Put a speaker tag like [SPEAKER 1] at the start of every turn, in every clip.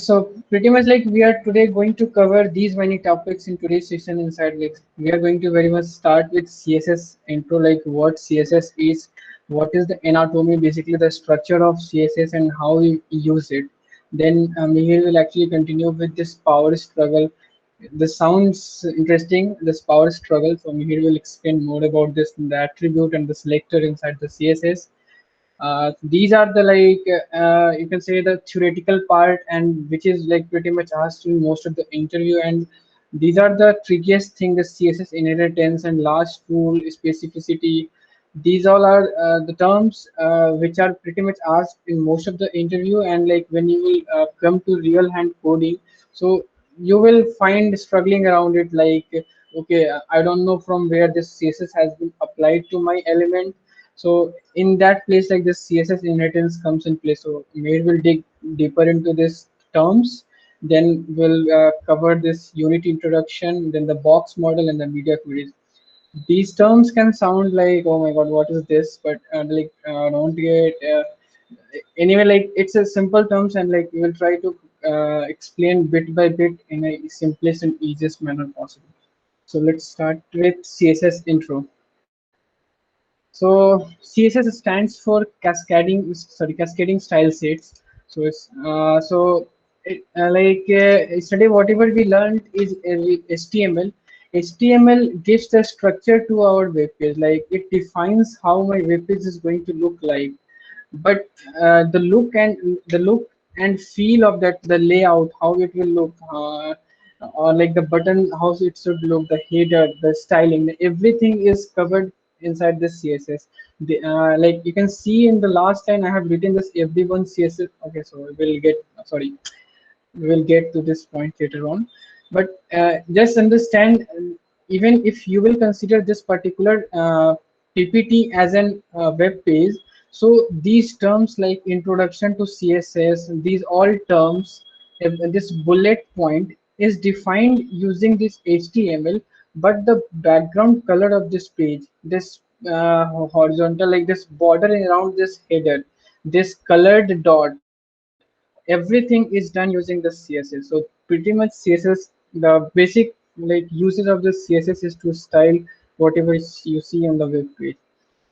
[SPEAKER 1] So pretty much like we are today going to cover these many topics in today's session inside like we are going to very much start with CSS intro, like what CSS is, what is the anatomy, basically the structure of CSS and how we use it. Then Mihir will actually continue with this power struggle. This sounds interesting, this power struggle. So Mihir will explain more about this, the attribute and the selector inside the CSS. These are the like you can say the theoretical part, and which is like pretty much asked in most of the interview. And these are the trickiest thing: the CSS inheritance and last rule specificity. These all are the terms which are pretty much asked in most of the interview. And like when you will come to real hand coding, so you will find struggling around it. Like okay, I don't know from where this CSS has been applied to my element. So in that place, like this CSS inheritance comes in place. So Maid will dig deeper into this terms. Then we'll cover this unit introduction, then the box model and the media queries. These terms can sound like, oh my god, what is this? But don't get anyway. Like it's a simple terms, and like we will try to explain bit by bit in a simplest and easiest manner possible. So let's start with CSS intro. So CSS stands for cascading style sets. So it's yesterday whatever we learned is HTML. HTML gives the structure to our web page. Like it defines how my web page is going to look like. But the look and feel of that, the layout, how it will look, or like the button, how it should look, the header, the styling, everything is covered inside this CSS. Like you can see in the last line, I have written this everyone CSS. Okay, so we'll get to this point later on. But just understand, even if you will consider this particular PPT as an web page, so these terms like introduction to CSS, these all terms, this bullet point is defined using this HTML, but the background color of this page, this horizontal, like this border around this header, this colored dot, everything is done using the CSS. So pretty much CSS, the basic like uses of the CSS is to style whatever you see on the web page.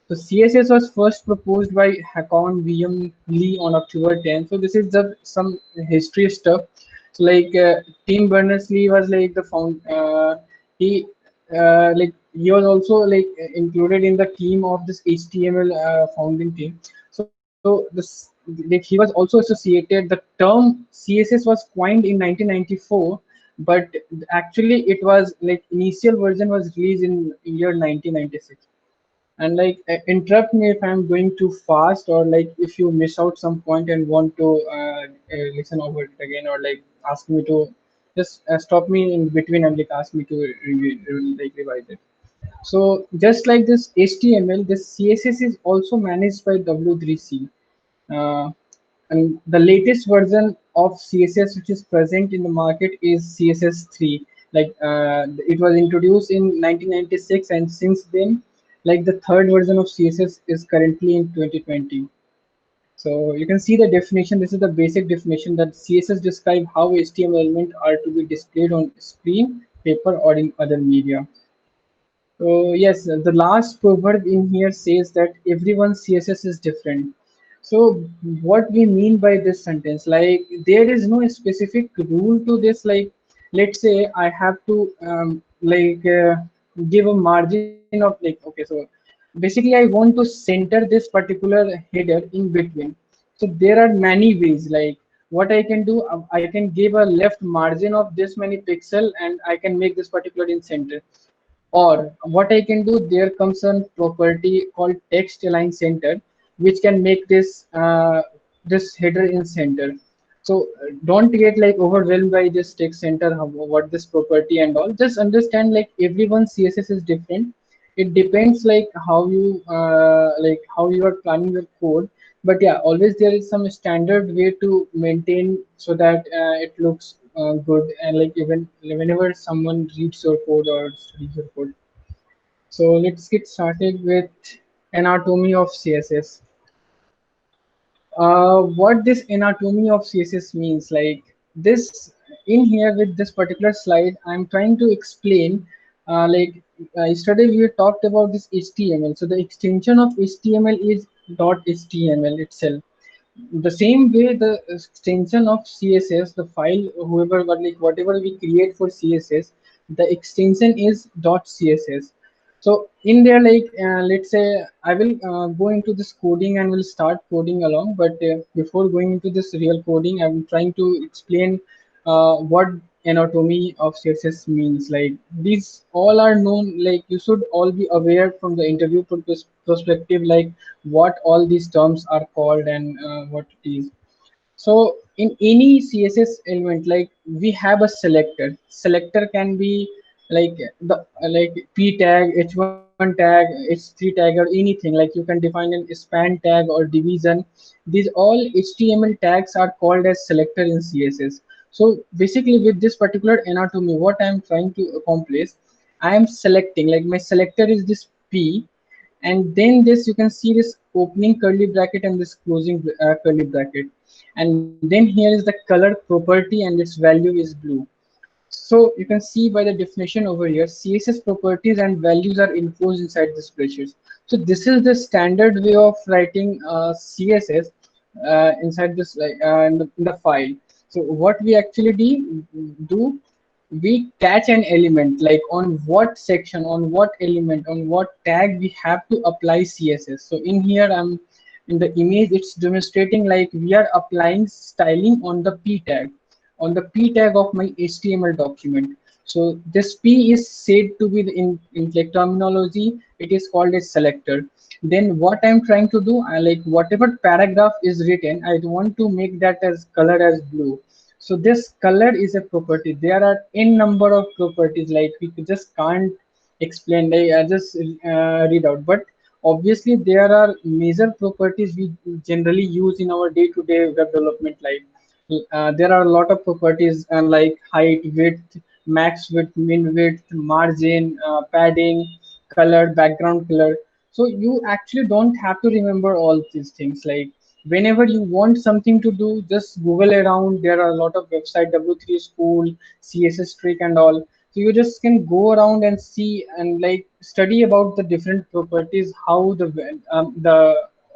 [SPEAKER 1] So CSS was first proposed by Hakon William Lee on October 10th. So this is the some history stuff. So like Tim Berners-Lee was like the he he was also like included in the team of this HTML founding team. So this like he was also associated. The term CSS was coined in 1994, but actually it was like initial version was released in year 1996. And like interrupt me if I'm going too fast, or like if you miss out some point and want to listen over it again, or like ask me to just stop me in between and like ask me to revise it. So just like this HTML, this CSS is also managed by W3C. uh, and the latest version of CSS which is present in the market is CSS3. Like it was introduced in 1996, and since then, like the third version of CSS is currently in 2020. So you can see the definition. This is the basic definition that CSS describe how HTML elements are to be displayed on screen, paper, or in other media. So yes, the last proverb in here says that everyone's CSS is different. So what we mean by this sentence, like there is no specific rule to this. Like let's say I have to give a margin of like, okay, so basically I want to center this particular header in between. So there are many ways. Like what I can do, I can give a left margin of this many pixel, and I can make this particular in center. Or what I can do, there comes a property called text align center, which can make this header in center. So don't get like overwhelmed by this text center, what this property and all. Just understand like everyone's CSS is different. It depends like how you are planning your code. But yeah, always there is some standard way to maintain so that it looks good, and like even whenever someone reads your code or studies your code. So let's get started with anatomy of CSS. What this anatomy of CSS means, like this in here with this particular slide, I'm trying to explain, like yesterday we talked about this HTML. So the extension of HTML is .html itself. The same way the extension of CSS, the file, whoever, but like whatever we create for CSS, the extension is .css. So in there, like let's say I will go into this coding and will start coding along. But before going into this real coding, I'm trying to explain what anatomy of CSS means. Like these all are known. Like you should all be aware from the interview perspective, like what all these terms are called and what it is. So in any CSS element, like we have a selector. Selector can be like the like p tag, h1 tag, h3 tag, or anything. Like you can define an span tag or division. These all HTML tags are called as selector in CSS. So basically, with this particular anatomy, what I am trying to accomplish, I am selecting, like my selector is this p, and then this you can see this opening curly bracket and this closing curly bracket, and then here is the color property and its value is blue. So you can see by the definition over here, CSS properties and values are enclosed inside this braces. So this is the standard way of writing CSS inside this, like in the file. So what we actually do, we catch an element, like on what section, on what element, on what tag we have to apply CSS. So in here, I'm in the image, it's demonstrating like we are applying styling on the p tag, on the p tag of my HTML document. So this p is said to be in like terminology, it is called a selector. Then what I'm trying to do, I like whatever paragraph is written, I want to make that as color as blue. So this color is a property. There are n number of properties, like we just can't explain. Like I just read out, but obviously there are major properties we generally use in our day-to-day web development life. There are a lot of properties like height, width, max width, min width, margin, padding, color, background color. So you actually don't have to remember all these things. Like whenever you want something to do, just Google around. There are a lot of website, W3 School, CSS Trick and all. So you just can go around and see and like study about the different properties, how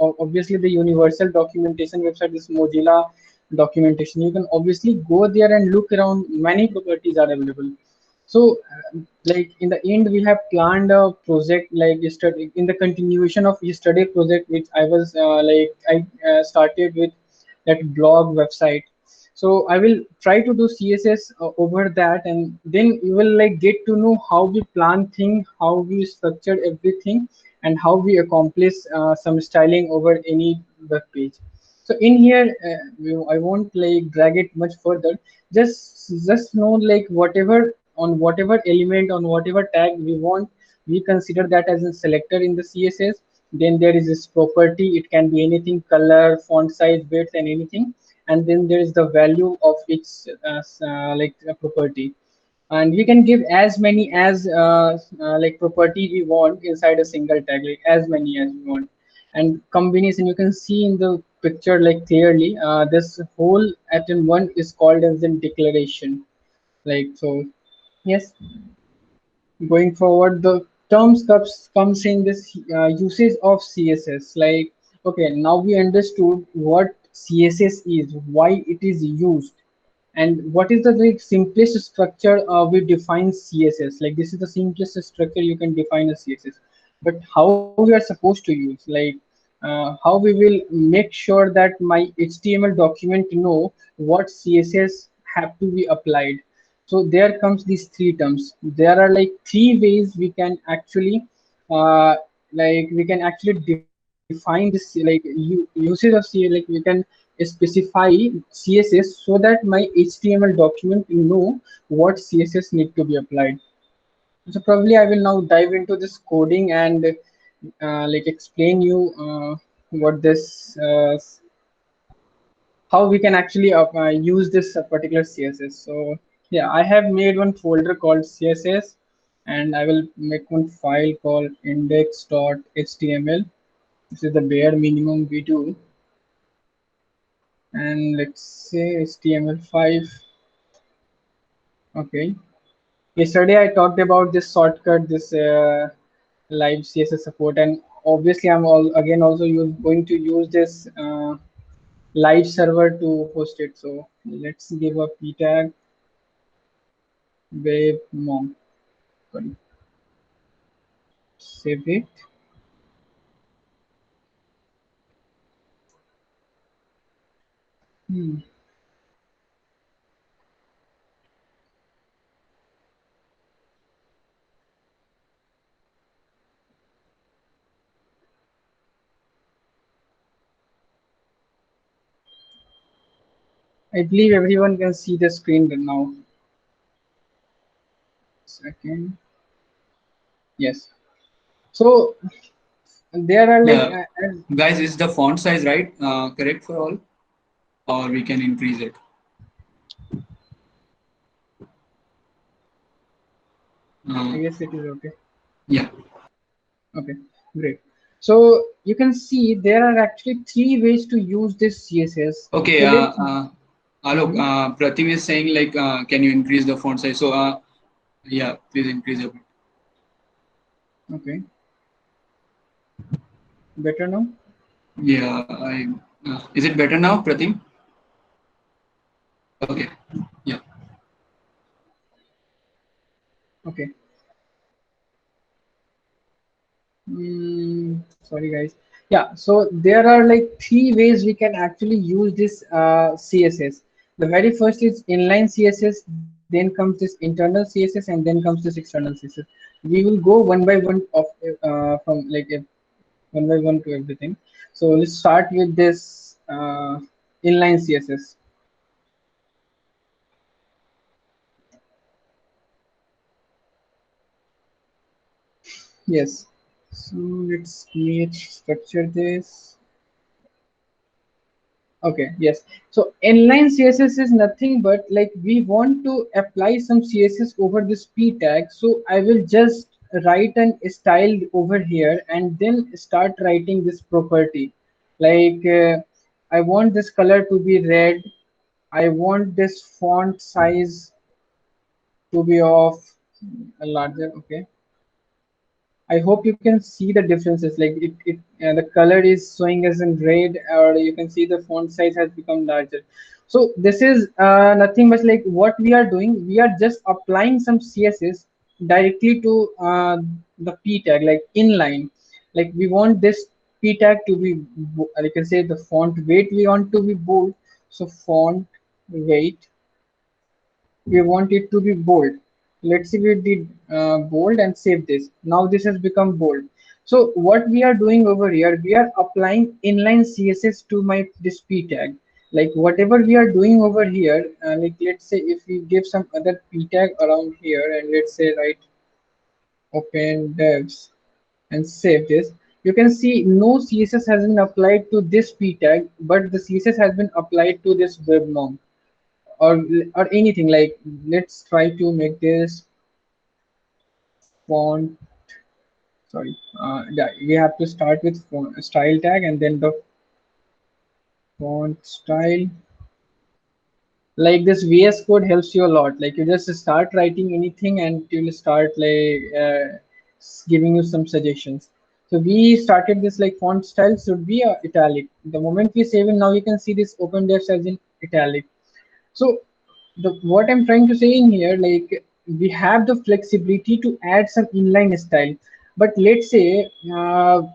[SPEAKER 1] obviously the universal documentation website is Mozilla documentation. You can obviously go there and look around, many properties are available. So like in the end, we have planned a project like yesterday, in the continuation of yesterday project, which I was I started with that blog website. So I will try to do CSS over that, and then you will like get to know how we plan thing, how we structured everything, and how we accomplish some styling over any web page. So in here, I won't like drag it much further. Just know like whatever element, on whatever tag we want, we consider that as a selector in the CSS. Then there is this property. It can be anything, color, font size, width, and anything. And then there is the value of each property, and we can give as many as like property we want inside a single tag, like as many as we want. And combination, you can see in the picture like clearly, this whole at in one is called as a declaration. Like so, yes. Going forward, the terms comes in this usage of CSS. Like okay, now we understood what CSS is, why it is used, and what is the like simplest structure we define CSS. Like this is the simplest structure you can define a CSS. But how we are supposed to use, like how we will make sure that my HTML document know what CSS have to be applied. So there comes these three terms. There are like three ways we can actually define this, like usage of C, like we can specify CSS so that my HTML document know what CSS need to be applied. So probably I will now dive into this coding and like explain you what this how we can actually use this particular CSS. So yeah, I have made one folder called CSS, and I will make one file called index.html. This is the bare minimum we do, and let's say HTML5. Okay. Yesterday I talked about this shortcut, this live CSS support, and obviously I'm all again also going to use this live server to host it. So let's give a p tag wave monk. Sorry, save it. Hmm. I believe everyone can see the screen now. Second, yes. So there are like
[SPEAKER 2] Yeah, guys, is the font size right? Correct for all, or we can increase it?
[SPEAKER 1] I
[SPEAKER 2] Uh,
[SPEAKER 1] guess it is okay.
[SPEAKER 2] yeah.
[SPEAKER 1] Okay, great. So you can see there are actually three ways to use this CSS.
[SPEAKER 2] Okay.
[SPEAKER 1] So let's.
[SPEAKER 2] Alok,
[SPEAKER 1] Mhm.
[SPEAKER 2] Pratim is saying like, can you increase the font size? So, yeah, please increase a bit.
[SPEAKER 1] Okay, better now.
[SPEAKER 2] Yeah, is it better now, Pratim? Okay. Yeah.
[SPEAKER 1] Okay. Sorry, guys. Yeah, so there are like three ways we can actually use this CSS. The very first is inline CSS, then comes this internal CSS, and then comes this external CSS. We will go one by one of from like one by one to everything. So let's start with this inline CSS. Yes. So let's create structure this. Okay, yes. So inline CSS is nothing but like we want to apply some CSS over this p tag. So I will just write an style over here and then start writing this property. Like I want this color to be red. I want this font size to be of a larger. Okay, I hope you can see the differences. Like the color is showing as in red, or you can see the font size has become larger. So this is nothing but like what we are doing. We are just applying some CSS directly to the p tag, like inline. Like we want this p tag to be, you can say the font weight we want to be bold. So font weight we want it to be bold. Let's see, we did bold and save this. Now this has become bold. So what we are doing over here, we are applying inline CSS to my this p tag. Like whatever we are doing over here, like let's say if we give some other p tag around here, and let's say write open devs and save this, you can see no CSS has been applied to this p tag, but the CSS has been applied to this web nom, or anything. Like let's try to make this font. Sorry, yeah, we have to start with font, style tag, and then the font style. Like this VS code helps you a lot. Like you just start writing anything and it will start like giving you some suggestions. So we started this like font style should be italic. The moment we save it, now you can see this open def as in italic. So the what I'm trying to say in here, like we have the flexibility to add some inline style. But let's say,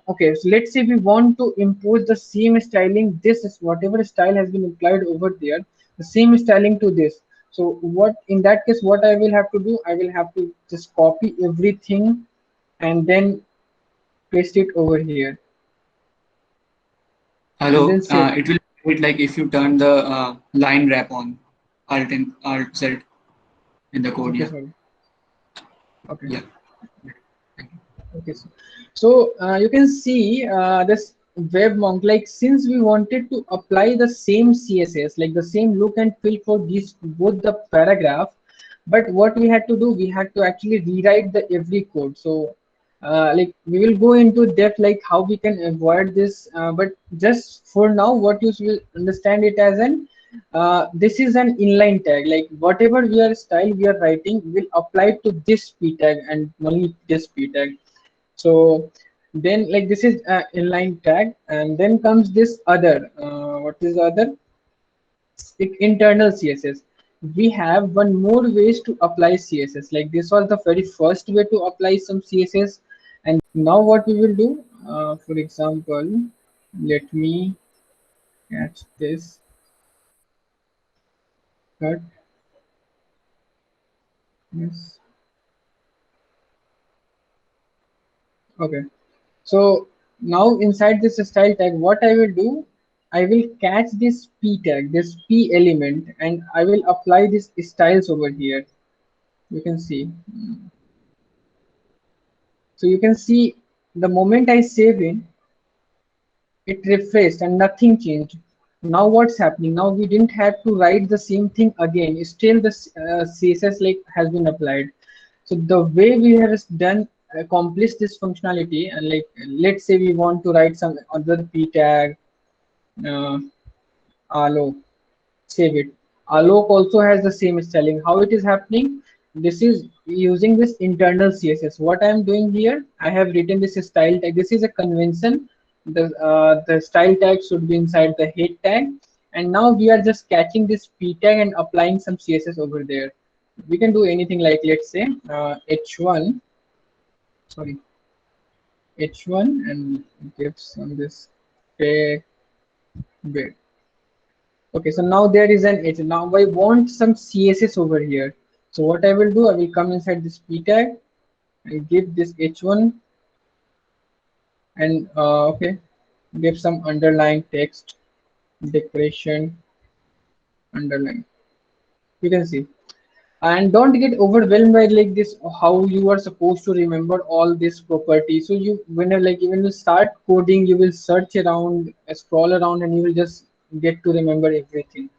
[SPEAKER 1] okay, so let's say we want to impose the same styling. This is whatever style has been applied over there, the same styling to this. So what in that case, what I will have to do, I will have to just copy everything and then paste it over here and then
[SPEAKER 2] Alok,
[SPEAKER 1] save.
[SPEAKER 2] it will hit like if you turn the line wrap on Alt Z in the code.
[SPEAKER 1] Okay,
[SPEAKER 2] Yeah.
[SPEAKER 1] sorry. Okay.
[SPEAKER 2] Yeah.
[SPEAKER 1] Okay, so you can see this web monk, like since we wanted to apply the same CSS, like the same look and feel for these both the paragraph, but what we had to do, we had to actually rewrite the every code. So like we will go into depth like how we can avoid this, but just for now, what you will understand it as an This is an inline tag, like whatever we are style we are writing will apply to this p tag and only this p tag. So then like this is inline tag, and then comes this other, what is the other? Internal CSS. We have one more ways to apply CSS. Like this was the very first way to apply some CSS, and now what we will do, for example, let me catch this cut. Yes. Okay. So now inside this style tag, what I will do, I will catch this p tag, this p element, and I will apply this styles over here. You can see. So you can see the moment I save in, it refreshed and nothing changed. Now what's happening? Now we didn't have to write the same thing again. Still the CSS like has been applied. So the way we have done accomplished this functionality, and like let's say we want to write some other p tag, uh, allo, save it. Alok also has the same styling. How it is happening? This is using this internal CSS. What I am doing here, I have written this style tag. This is a convention. The style tag should be inside the head tag, and now we are just catching this p tag and applying some CSS over there. We can do anything like, let's say, h1, sorry, h1, and give some this tag bit. Okay, so now there is an H. Now I want some CSS over here. So what I will do, I will come inside this p tag and give this h1, and okay, give some underline text, decoration, underline. You can see, and don't get overwhelmed by like this how you are supposed to remember all this property. So you when you like when you start coding, you will search around, scroll around, and you will just get to remember everything.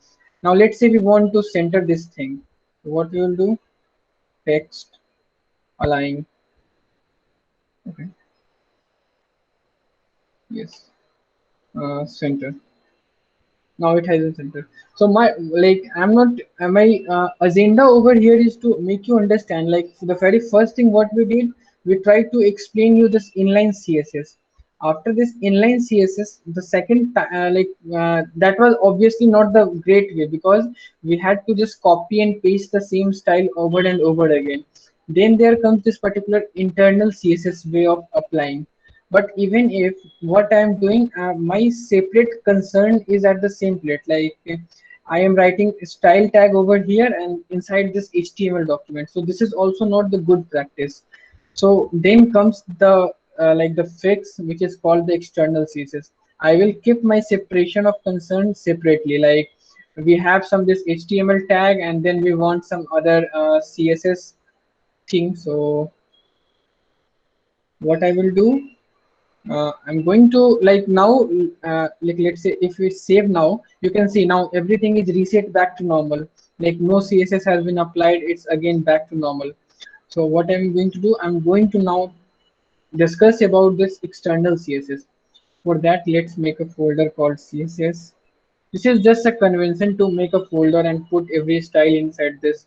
[SPEAKER 1] Now let's say we want to center this thing. What we will do, text align. Okay, yes, center. Now it has a center. So my like I'm not my agenda over here is to make you understand, like the very first thing what we did, we tried to explain you this inline CSS. After this inline CSS, the second that was obviously not the great way, because we had to just copy and paste the same style over and over again. Then there comes this particular internal CSS way of applying. But even if what I am doing, my separate concern is at the same plate, like I am writing a style tag over here and inside this HTML document. So this is also not the good practice. So then comes the like the fix, which is called the external CSS. I will keep my separation of concern separately. Like we have some this HTML tag, and then we want some other CSS thing. So what I will do, I'm going to like now like let's say if we save now, you can see now everything is reset back to normal. Like no CSS has been applied, it's again back to normal. So what I'm going to do, I'm going to now discuss about this external CSS. For that, let's make a folder called CSS. This is just a convention to make a folder and put every style inside this.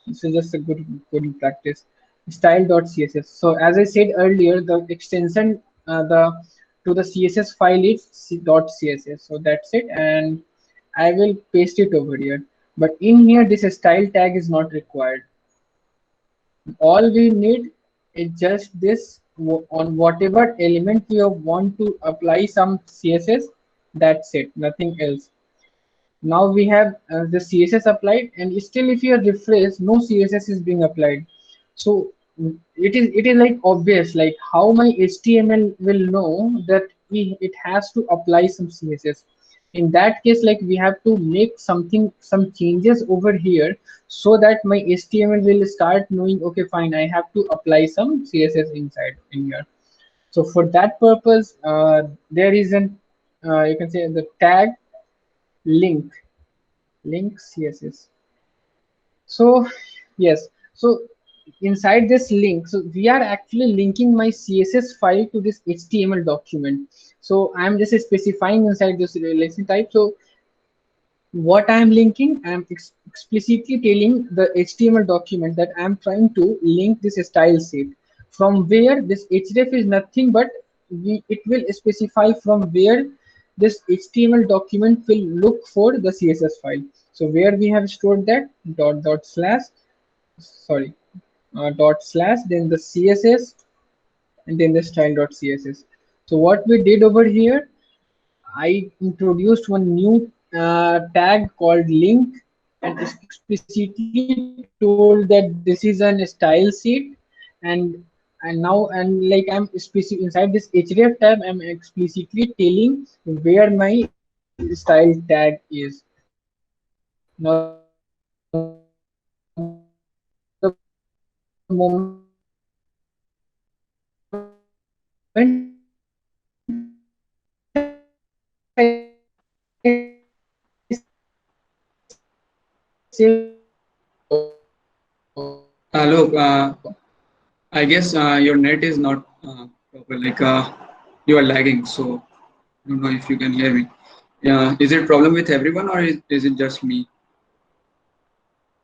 [SPEAKER 1] This is just a good practice. Style.css. So as I said earlier, the extension the to the CSS file is .css. So that's it, and I will paste it over here. But in here, this style tag is not required. All we need is just this on whatever element we want to apply some CSS. That's it, nothing else. Now we have the CSS applied, and still if you refresh, no CSS is being applied. So it is like obvious, like how my HTML will know that it has to apply some CSS. In that case, like we have to make some changes over here, so that my HTML will start knowing, okay fine, I have to apply some CSS inside in here. So for that purpose, there is an you can say the tag link CSS. So yes, so inside this link, so we are actually linking my CSS file to this HTML document. So I'm just specifying inside this relation type. So what I am linking, I am explicitly telling the HTML document that I am trying to link this style sheet, from where this href is nothing but it will specify from where this HTML document will look for the CSS file. So where we have stored that dot slash, sorry, dot slash, then the CSS, and then the style.css. So what we did over here, I introduced one new tag called link, and explicitly told that this is an style sheet, and and like I'm specific inside this href tab, I'm explicitly telling where my style tag is. Now the moment
[SPEAKER 2] Look, I guess your net is not proper. Like you are lagging, so I don't know if you can hear me. Yeah, is it problem with everyone or is it just me?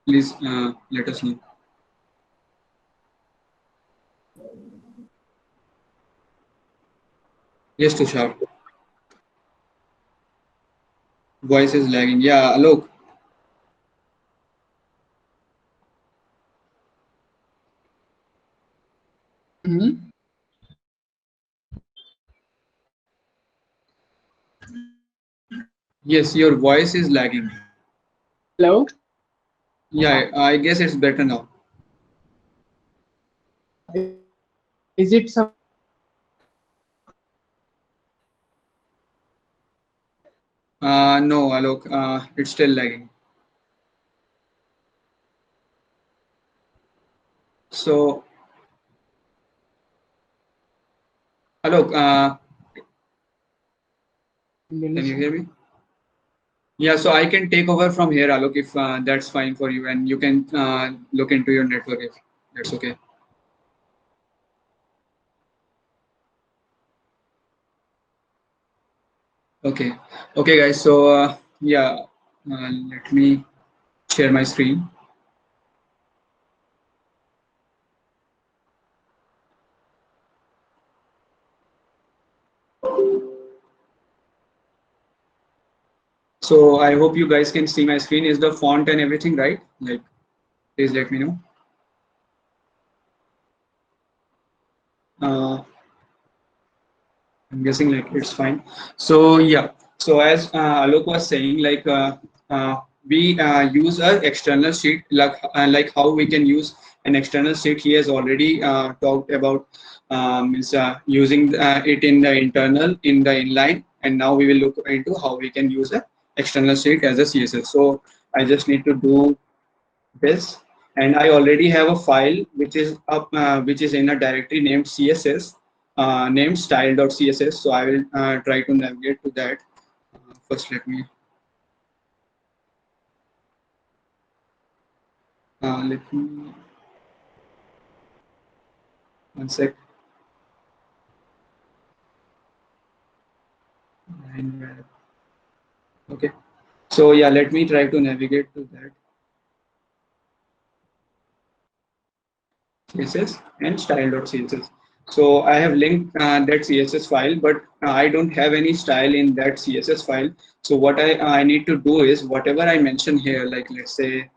[SPEAKER 2] Please let us know. Yes, Tushar. Voice is lagging. Yeah, look. Yes, your voice is lagging.
[SPEAKER 1] hello.
[SPEAKER 2] Yeah, I guess it's better now.
[SPEAKER 1] Is it something
[SPEAKER 2] No, Alok, it's still lagging. So, Alok, can you hear me? Yeah, so I can take over from here, Alok, if that's fine for you, and you can look into your network if that's okay. Okay, okay, guys. So, yeah, let me share my screen. So, I hope you guys can see my screen. Is the font and everything right? Like, please let me know. Uh, I'm guessing like it's fine. So yeah. So as Alok was saying, like we use a external sheet, like how we can use an external sheet. He has already talked about is using it in the internal in the inline, and now we will look into how we can use a external sheet as a CSS. So I just need to do this, and I already have a file which is up which is in a directory named css named style.css. So I will try to navigate to that. First let me let me one sec. Okay, so yeah, let me try to navigate to that css and style.css. So I have linked that CSS file, but I don't have any style in that CSS file. So what I need to do is whatever I mention here, like let's say,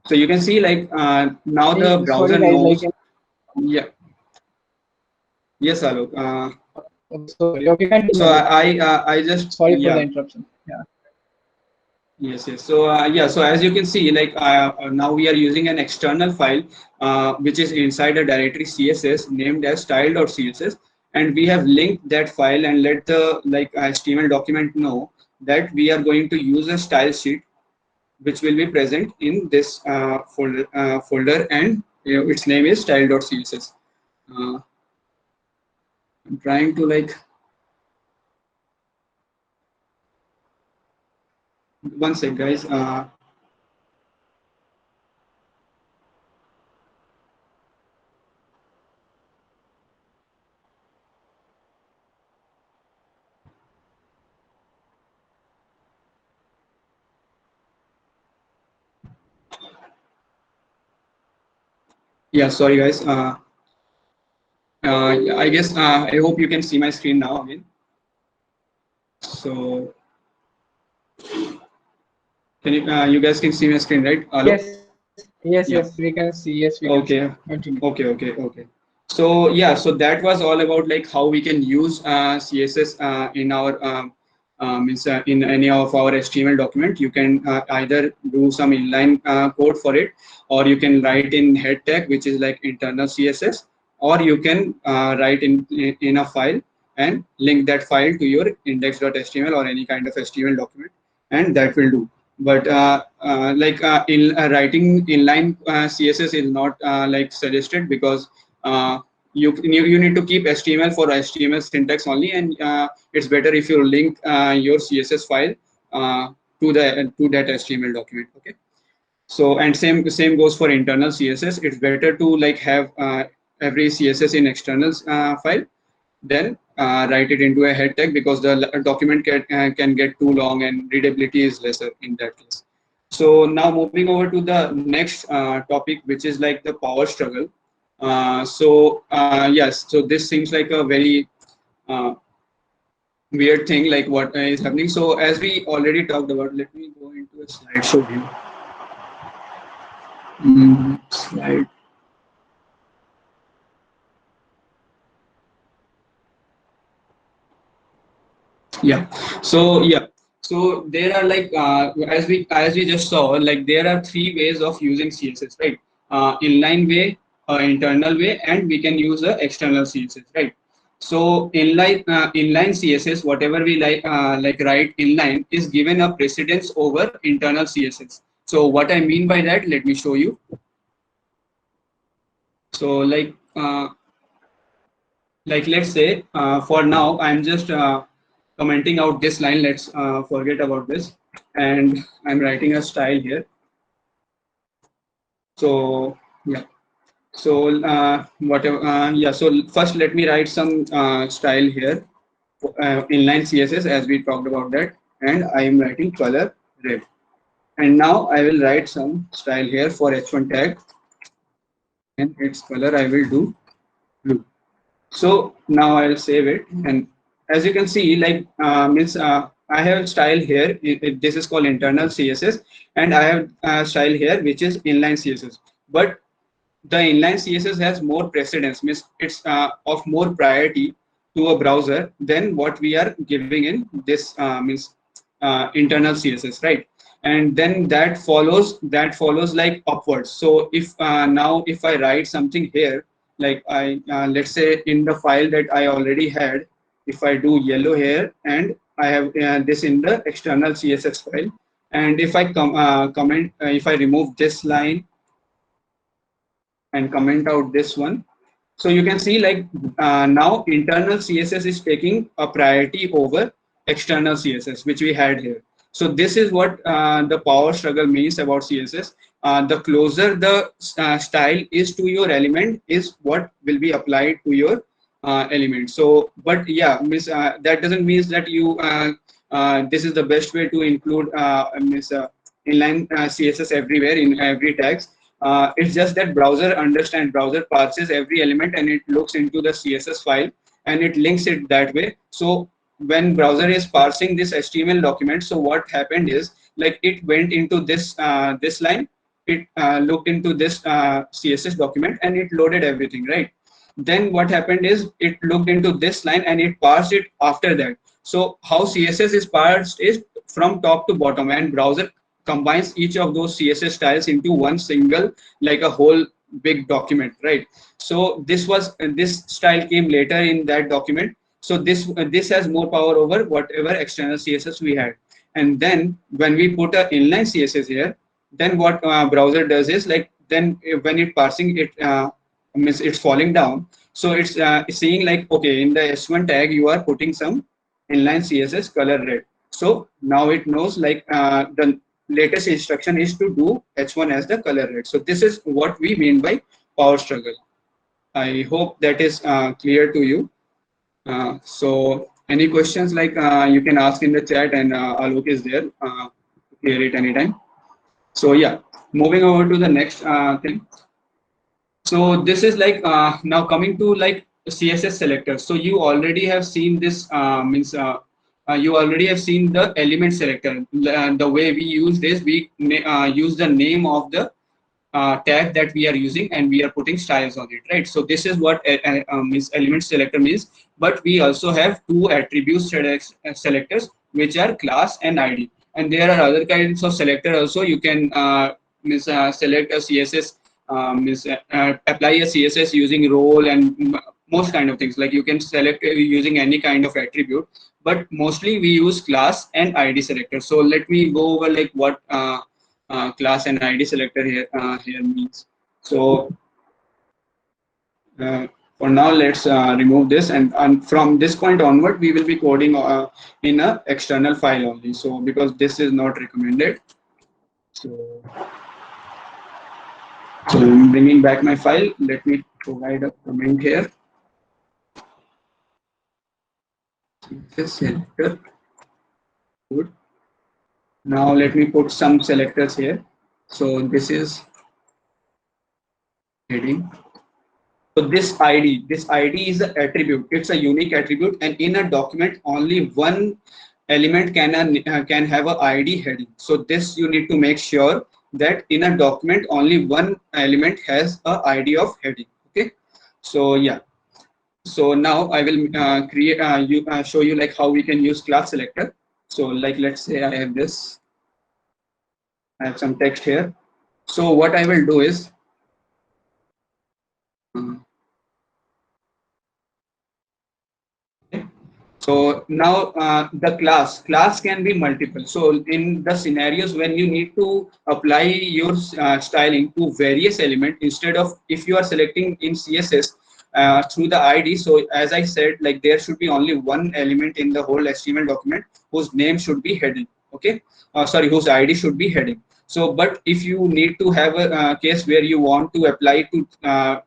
[SPEAKER 2] so you can see like now the
[SPEAKER 1] any,
[SPEAKER 2] browser
[SPEAKER 1] sorry guys, like
[SPEAKER 2] knows. Yeah, yes, Alok.
[SPEAKER 1] sorry, okay, continue,
[SPEAKER 2] So
[SPEAKER 1] continue.
[SPEAKER 2] I just
[SPEAKER 1] Sorry for the
[SPEAKER 2] yeah.
[SPEAKER 1] interruption. Yeah.
[SPEAKER 2] Yes, yes. So yeah, so as you can see, like now we are using an external file which is inside a directory CSS named as style.css, and we have linked that file and let the like HTML document know that we are going to use a style sheet which will be present in this folder, and its name is style.css. Uh, I'm trying to like one sec, guys. Yeah, sorry guys. I guess I hope you can see my screen now again. So can you guys can see my screen, right? Hello?
[SPEAKER 1] Yes,
[SPEAKER 2] Yeah.
[SPEAKER 1] we can see. Yes, we can see.
[SPEAKER 2] Okay.
[SPEAKER 1] Continue.
[SPEAKER 2] Okay. So yeah, so that was all about like how we can use CSS in our in any of our HTML document. You can either do some inline code for it, or you can write in head tag, which is like internal CSS, or you can write in a file and link that file to your index.html or any kind of HTML document, and that will do. But in writing inline CSS is not like suggested, because you need to keep HTML for HTML syntax only, and it's better if you link your CSS file uh, to that HTML document. Okay. So and same goes for internal CSS. It's better to like have every CSS in external file, then write it into a head tag, because the document can get too long and readability is lesser in that case. So now moving over to the next topic, which is like the power struggle. Yes, so this seems like a very uh, weird thing, like what is happening. So as we already talked about, let me go into a slideshow view. Slide. Yeah. So there are like as we just saw, like there are three ways of using CSS, right? Inline way, internal way, and we can use a external CSS, right? So inline CSS, whatever we like write inline, is given a precedence over internal CSS. So what I mean by that, let me show you. So like let's say for now I'm just commenting out this line. Let's forget about this, and I'm writing a style here. So yeah, so whatever yeah, so first let me write some style here, inline CSS, as we talked about that, and I am writing color red. And now I will write some style here for h1 tag, and its color I will do blue. So now I'll save it, and as you can see, like means I have style here. This is called internal CSS, and I have style here, which is inline CSS. But the inline CSS has more precedence, means it's of more priority to a browser than what we are giving in this means internal CSS, right? And then that follows like upwards. So if now if I write something here, like I let's say in the file that I already had, if I do yellow here, and I have this in the external CSS file, and if I comment, if I remove this line and comment out this one, so you can see like now internal CSS is taking a priority over external CSS, which we had here. So this is what the power struggle means about CSS. The closer the style is to your element is what will be applied to your element. So, but yeah, that doesn't mean that you this is the best way to include inline CSS everywhere in every tags. It's just that browser parses every element, and it looks into the CSS file and it links it that way. So when browser is parsing this HTML document, so what happened is like it went into this line, it looked into this CSS document, and it loaded everything, right? Then what happened is it looked into this line and it parsed it after that. So how CSS is parsed is from top to bottom, and browser combines each of those CSS styles into one single, like a whole big document, right? So this style came later in that document. So this has more power over whatever external CSS we had. And then when we put a inline CSS here, then what browser does is like then when it parsing it means it's falling down. So it's seeing like, okay, in the S1 tag you are putting some inline CSS color red. So now it knows like the latest instruction is to do H1 as the color red. So this is what we mean by power struggle. I hope that is clear to you. So any questions, like you can ask in the chat, and Alok is there to clear it anytime. So yeah, moving over to the next thing. So this is like now coming to like CSS selector. So you already have seen this means you already have seen the element selector. The way we use this, we use the name of the tag that we are using and we are putting styles on it, right? So this is what means element selector means. But we also have two attribute selectors, which are class and ID. And there are other kinds of selector also. You can select a CSS, apply a CSS using role and most kind of things. Like you can select using any kind of attribute. But mostly we use class and ID selector. So let me go over like what class and ID selector here means. So uh, for now, let's remove this, and from this point onward, we will be coding in a external file only. So because this is not recommended. So I'm bringing back my file. Let me provide a comment here. CSS selector. Good. Now let me put some selectors here. So this is heading. So this ID is an attribute. It's a unique attribute, and in a document, only one element can have a ID heading. So this you need to make sure that in a document, only one element has a ID of heading. Okay. So yeah. So now I will show you like how we can use class selector. So like let's say I have this. I have some text here. So what I will do is. uh, So now the class can be multiple. So in the scenarios when you need to apply your styling to various elements, instead of if you are selecting in CSS through the ID. So as I said, like there should be only one element in the whole HTML document whose name should be heading. Okay, sorry, whose ID should be heading. So, but if you need to have a case where you want to apply to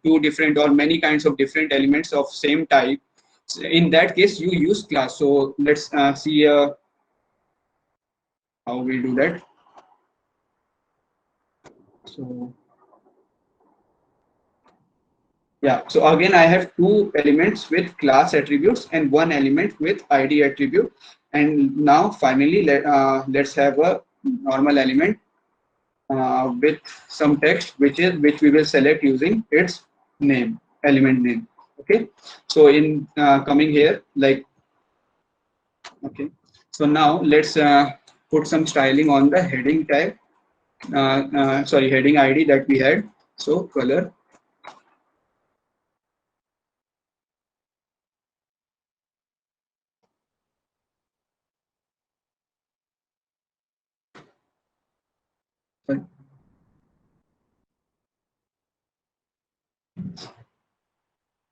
[SPEAKER 2] two different or many kinds of different elements of same type, so in that case, you use class. So let's see how we do that. So yeah, so again, I have two elements with class attributes and one element with ID attribute. And now finally, let's have a normal element with some text, which we will select using its name, element name. Okay. So in coming here, like okay. So now let's put some styling on the heading tag. Sorry, heading ID that we had. So color.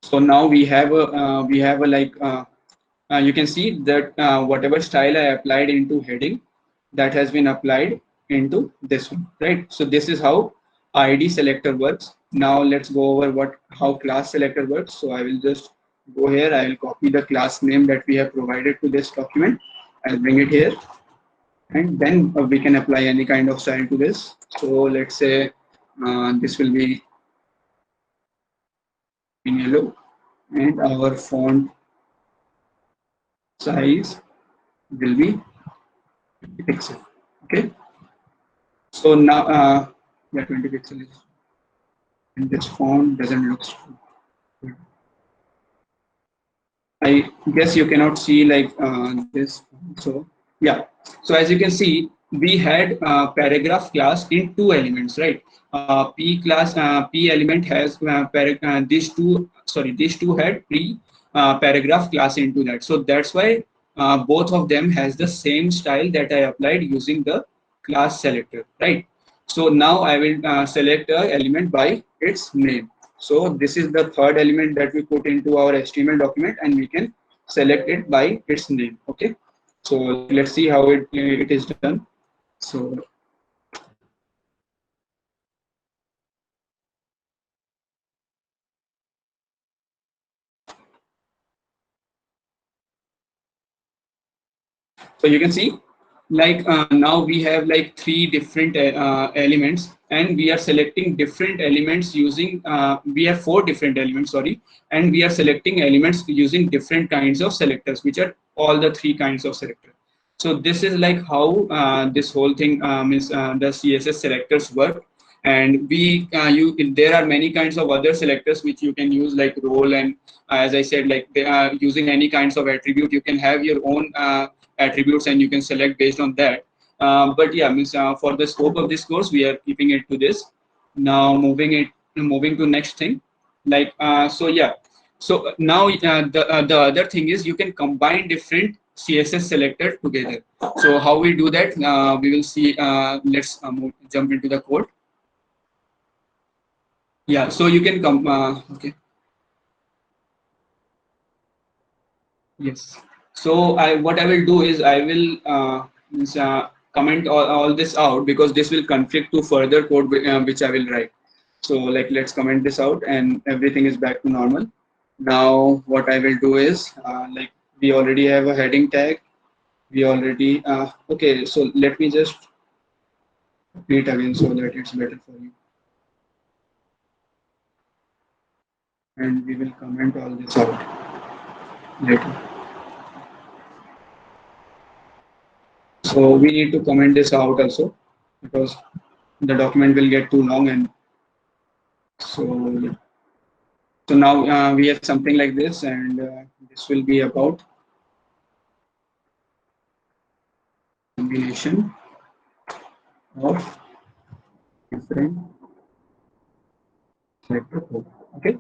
[SPEAKER 2] So now we have a like you can see that whatever style I applied into heading, that has been applied into this one, right? So this is how ID selector works. Now let's go over what how class selector works. So I will just go here. I will copy the class name that we have provided to this document. I'll bring it here, and then we can apply any kind of style to this. So let's say this will be in yellow, and our font size will be 20 pixel. Okay. So now, yeah, 20 pixel is, and this font doesn't look good. I guess you cannot see like this. So yeah. So as you can see, we had paragraph class in two elements, right? P class P element has these two had pre paragraph class into that. So that's why both of them has the same style that I applied using the class selector, right? So now I will select a element by its name. So this is the third element that we put into our HTML document, and we can select it by its name. Okay. So let's see how it is done. So you can see. like now we have like three different elements, and we are selecting different elements using we have four different elements, sorry, and we are selecting elements using different kinds of selectors, which are all the three kinds of selectors. So this is like how this whole thing is the CSS selectors work. And we there are many kinds of other selectors which you can use, like role, and as I said, like they are using any kinds of attribute. You can have your own attributes and you can select based on that. But yeah, means for the scope of this course, we are keeping it to this. Now moving to next thing, like so yeah. So now the other thing is you can combine different CSS selector together. So how we do that, we will see. Let's jump into the code. Yeah, so you can come. Okay. Yes. So what I will do is I will comment all this out, because this will conflict to further code which I will write. So like let's comment this out and everything is back to normal. Now what I will do is like we already have a heading tag. We already okay. So let me just read again so that it's better for you. And we will comment all this out later. So we need to comment this out also, because the document will get too long. And so yeah. So now we have something like this, and this will be about combination of different selector code. Okay.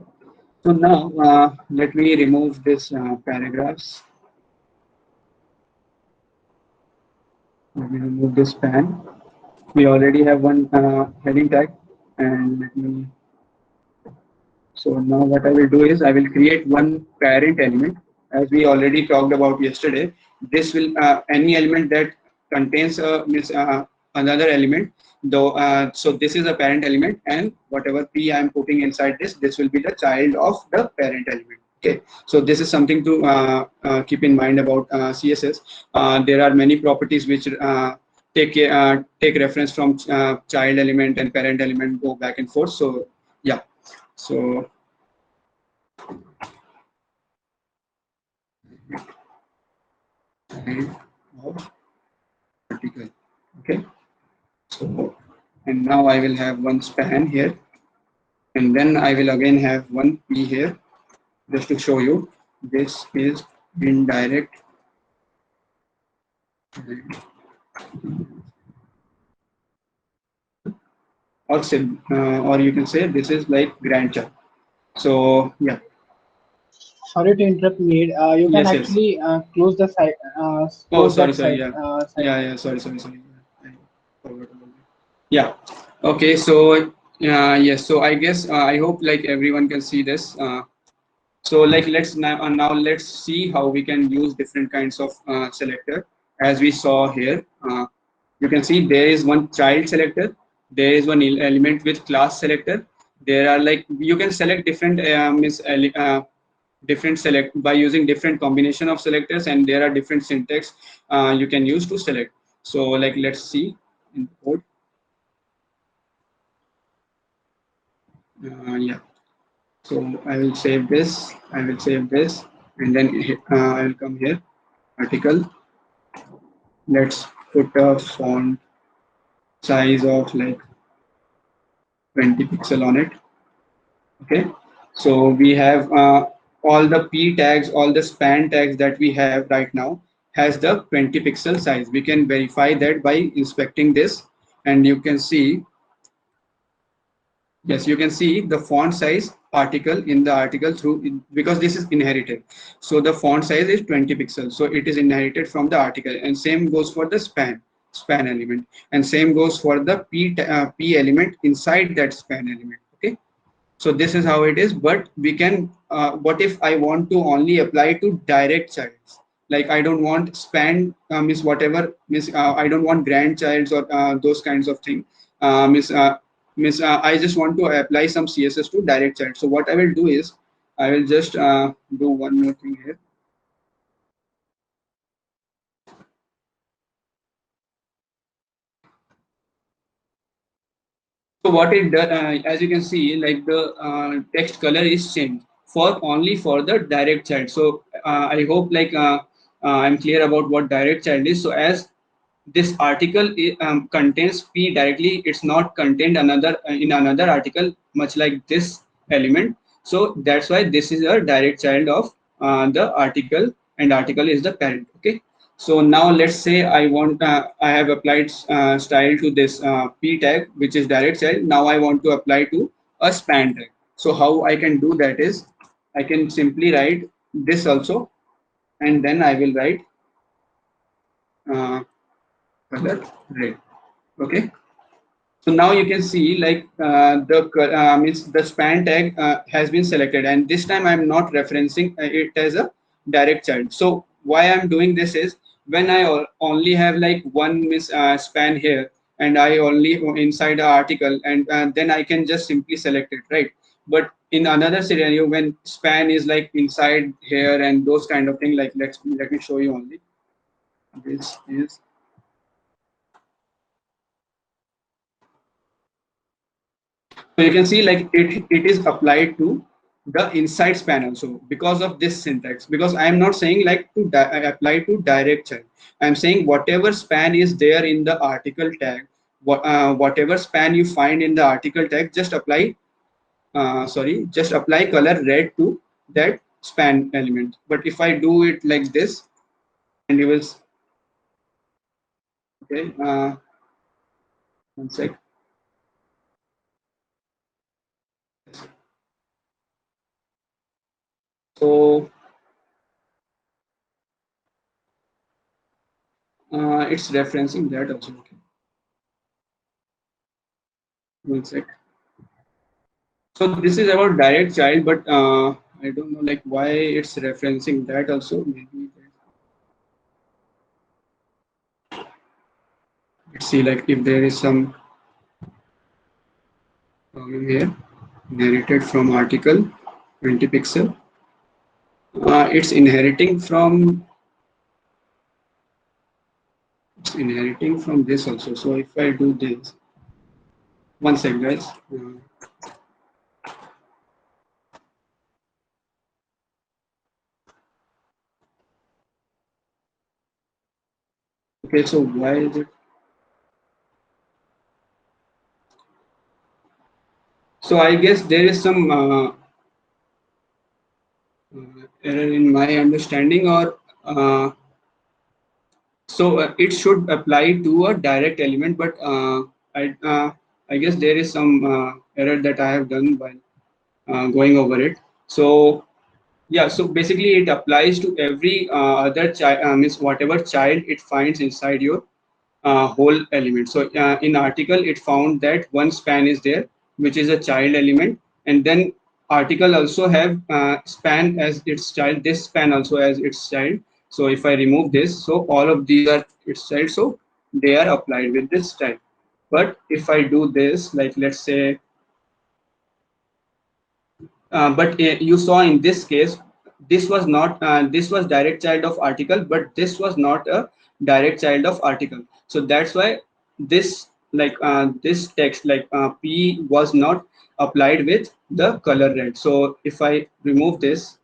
[SPEAKER 2] So now let me remove this paragraphs. Let me remove this span. We already have one heading tag, and let me. So now what I will do is I will create one parent element, as we already talked about yesterday. This will any element that contains another element. Though so this is a parent element, and whatever p I am putting inside this will be the child of the parent element. Okay, so this is something to keep in mind about CSS. There are many properties which take reference from child element and parent element, go back and forth. So yeah. So of vertical. Okay. So and now I will have one span here, and then I will again have one p here, just to show you this is indirect. Or you can say this is like grand chart. So yeah.
[SPEAKER 1] Sorry to interrupt, Mir. You can
[SPEAKER 2] Yes, yes.
[SPEAKER 1] actually close the site,
[SPEAKER 2] Oh,
[SPEAKER 1] close
[SPEAKER 2] sorry,
[SPEAKER 1] that
[SPEAKER 2] sorry.
[SPEAKER 1] site.
[SPEAKER 2] Yeah,
[SPEAKER 1] Site.
[SPEAKER 2] yeah, yeah. Sorry. I forgot about that. Yeah. Okay. So yes. So I guess I hope like everyone can see this. So like let's now let's see how we can use different kinds of selector, as we saw here. You can see there is one child selector, there is one element with class selector. There are like you can select different different select by using different combination of selectors, and there are different syntax you can use to select. So like let's see in code. Yeah. So I will save this. I will save this, and then I will come here. Article. Let's put a font size of like 20 pixel on it. Okay. So we have all the p tags, all the span tags that we have right now has the 20 pixel size. We can verify that by inspecting this, and you can see. Yes, you can see the font size article in the article through, because this is inherited. So the font size is 20 pixels. So it is inherited from the article, and same goes for the span element, and same goes for the p element inside that span element. Okay. So this is how it is. But we can. What if I want to only apply to direct childs? Like I don't want span means whatever means I don't want grandchilds or those kinds of thing. Means I just want to apply some CSS to direct child. So what I will do is I will just do one more thing here. So what it does, as you can see, like the text color is changed for only for the direct child. So I hope like I'm clear about what direct child is. So as this article contains p directly, it's not contained another in another article, much like this element. So that's why this is a direct child of the article, and article is the parent. Okay. So now let's say I have applied style to this p tag, which is direct child. Now I want to apply to a span tag. So how I can do that is I can simply write this also, and then I will write uh, color red. Okay. So now you can see like means the span tag has been selected, and this time I'm not referencing it as a direct child. So why I'm doing this is when I only have like one span here, and I only inside the article, and then I can just simply select it, right? But in another scenario, when span is like inside here and those kind of thing, like let me show you only. This is, so you can see like it is applied to the inside span also because of this syntax. Because I am not saying like to apply to direct child. I am saying whatever span is there in the article tag, whatever span you find in the article tag, just apply. Just apply color red to that span element. But if I do it like this, and you will okay. One sec. So it's referencing that also. Okay. One sec. So this is about direct child, but I don't know like why it's referencing that also. Maybe let's see like if there is some problem here. Inherited from article 20 pixel. It's inheriting from this also. So if I do this, one sec, guys. Okay, so why is it? So I guess there is some error in my understanding, or so it should apply to a direct element, but I guess there is some error that I have done while going over it. So yeah, so basically it applies to every other child, means whatever child it finds inside your whole element. So in article, it found that one span is there, which is a child element, and then article also have span as its child. This span also as its child. So if I remove this, so all of these are its child. So they are applied with this type. But if I do this, like let's say but you saw in this case, this was not this was direct child of article, but this was not a direct child of article. So that's why this this text p was not applied with the color red. So if I remove this,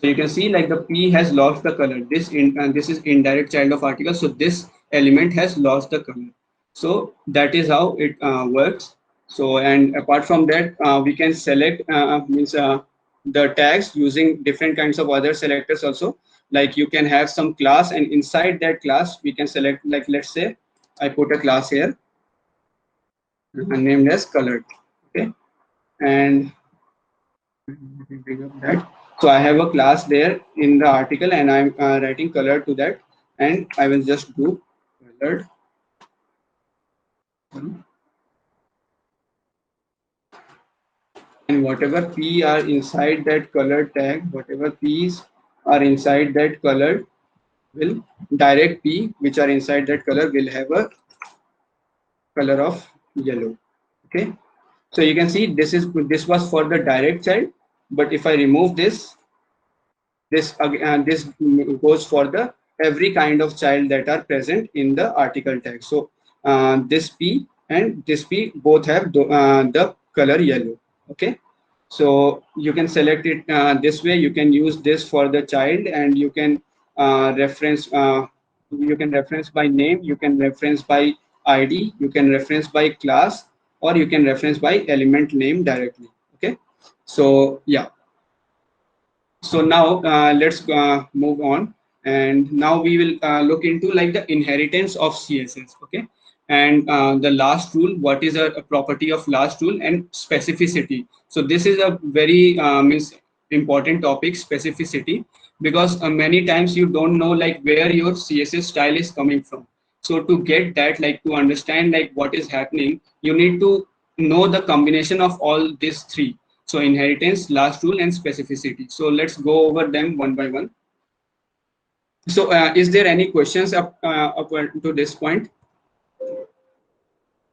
[SPEAKER 2] so you can see like the p has lost the color. This is indirect child of article, so this element has lost the color. So that is how it works. So and apart from that, we can select means the tags using different kinds of other selectors also. Like you can have some class, and inside that class we can select, like let's say I put a class here named as colored. Okay, and let me bring up that. So I have a class there in the article, and I'm writing color to that, and I will just do colored. And whatever p are inside that color tag, whatever p's are inside that color will direct p which are inside that color will have a color of yellow. Okay, so you can see this was for the direct child, but if I remove this, this goes for the every kind of child that are present in the article tag. So this P and this P both have the color yellow. Okay, so you can select it this way. You can use this for the child, and you can reference. You can reference by name. You can reference by ID. You can reference by class, or you can reference by element name directly. Okay, so yeah, so now let's move on, and now we will look into like the inheritance of CSS. Okay, and the last rule, what is a property of last rule, and specificity. So this is a very means important topic, specificity, because many times you don't know like where your CSS style is coming from. So to get that, like to understand like what is happening, you need to know the combination of all these three. So inheritance, last rule, and specificity. So let's go over them one by one. So is there any questions up to this point,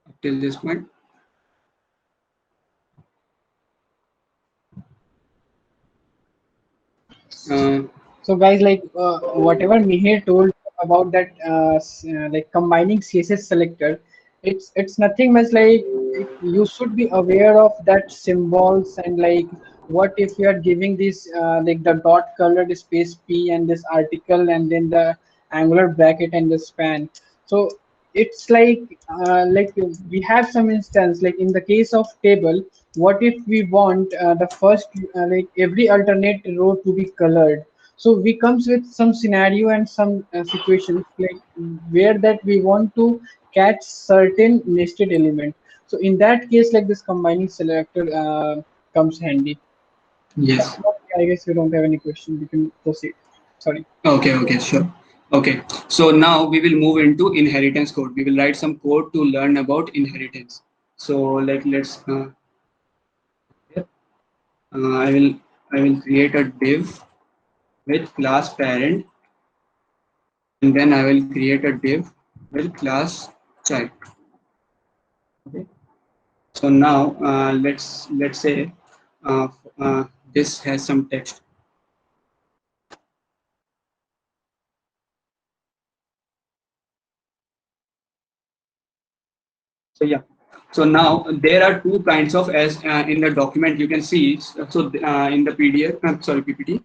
[SPEAKER 2] up till this point? Uh,
[SPEAKER 1] So guys, like whatever Mihir told about that, like combining CSS selector, it's nothing much like you should be aware of that symbols, and like what if you are giving this like the dot colored space P and this article and then the angular bracket and the span. So it's like we have some instance like in the case of table. What if we want the first like every alternate row to be colored? So we comes with some scenario and some situations like where that we want to catch certain nested element. So in that case, like this combining selector comes handy. Yeah,
[SPEAKER 2] yes.
[SPEAKER 1] I guess you don't have any question. We can proceed. Sorry.
[SPEAKER 2] Okay. Okay. Sure. Okay. So now we will move into inheritance code. We will write some code to learn about inheritance. So like let's. Here, I will create a div with class parent, and then I will create a div with class child. Okay. So now let's say uh, uh, this has some text. So yeah. So now there are two kinds of, as in the document you can see. So in the PDF, sorry, PPT,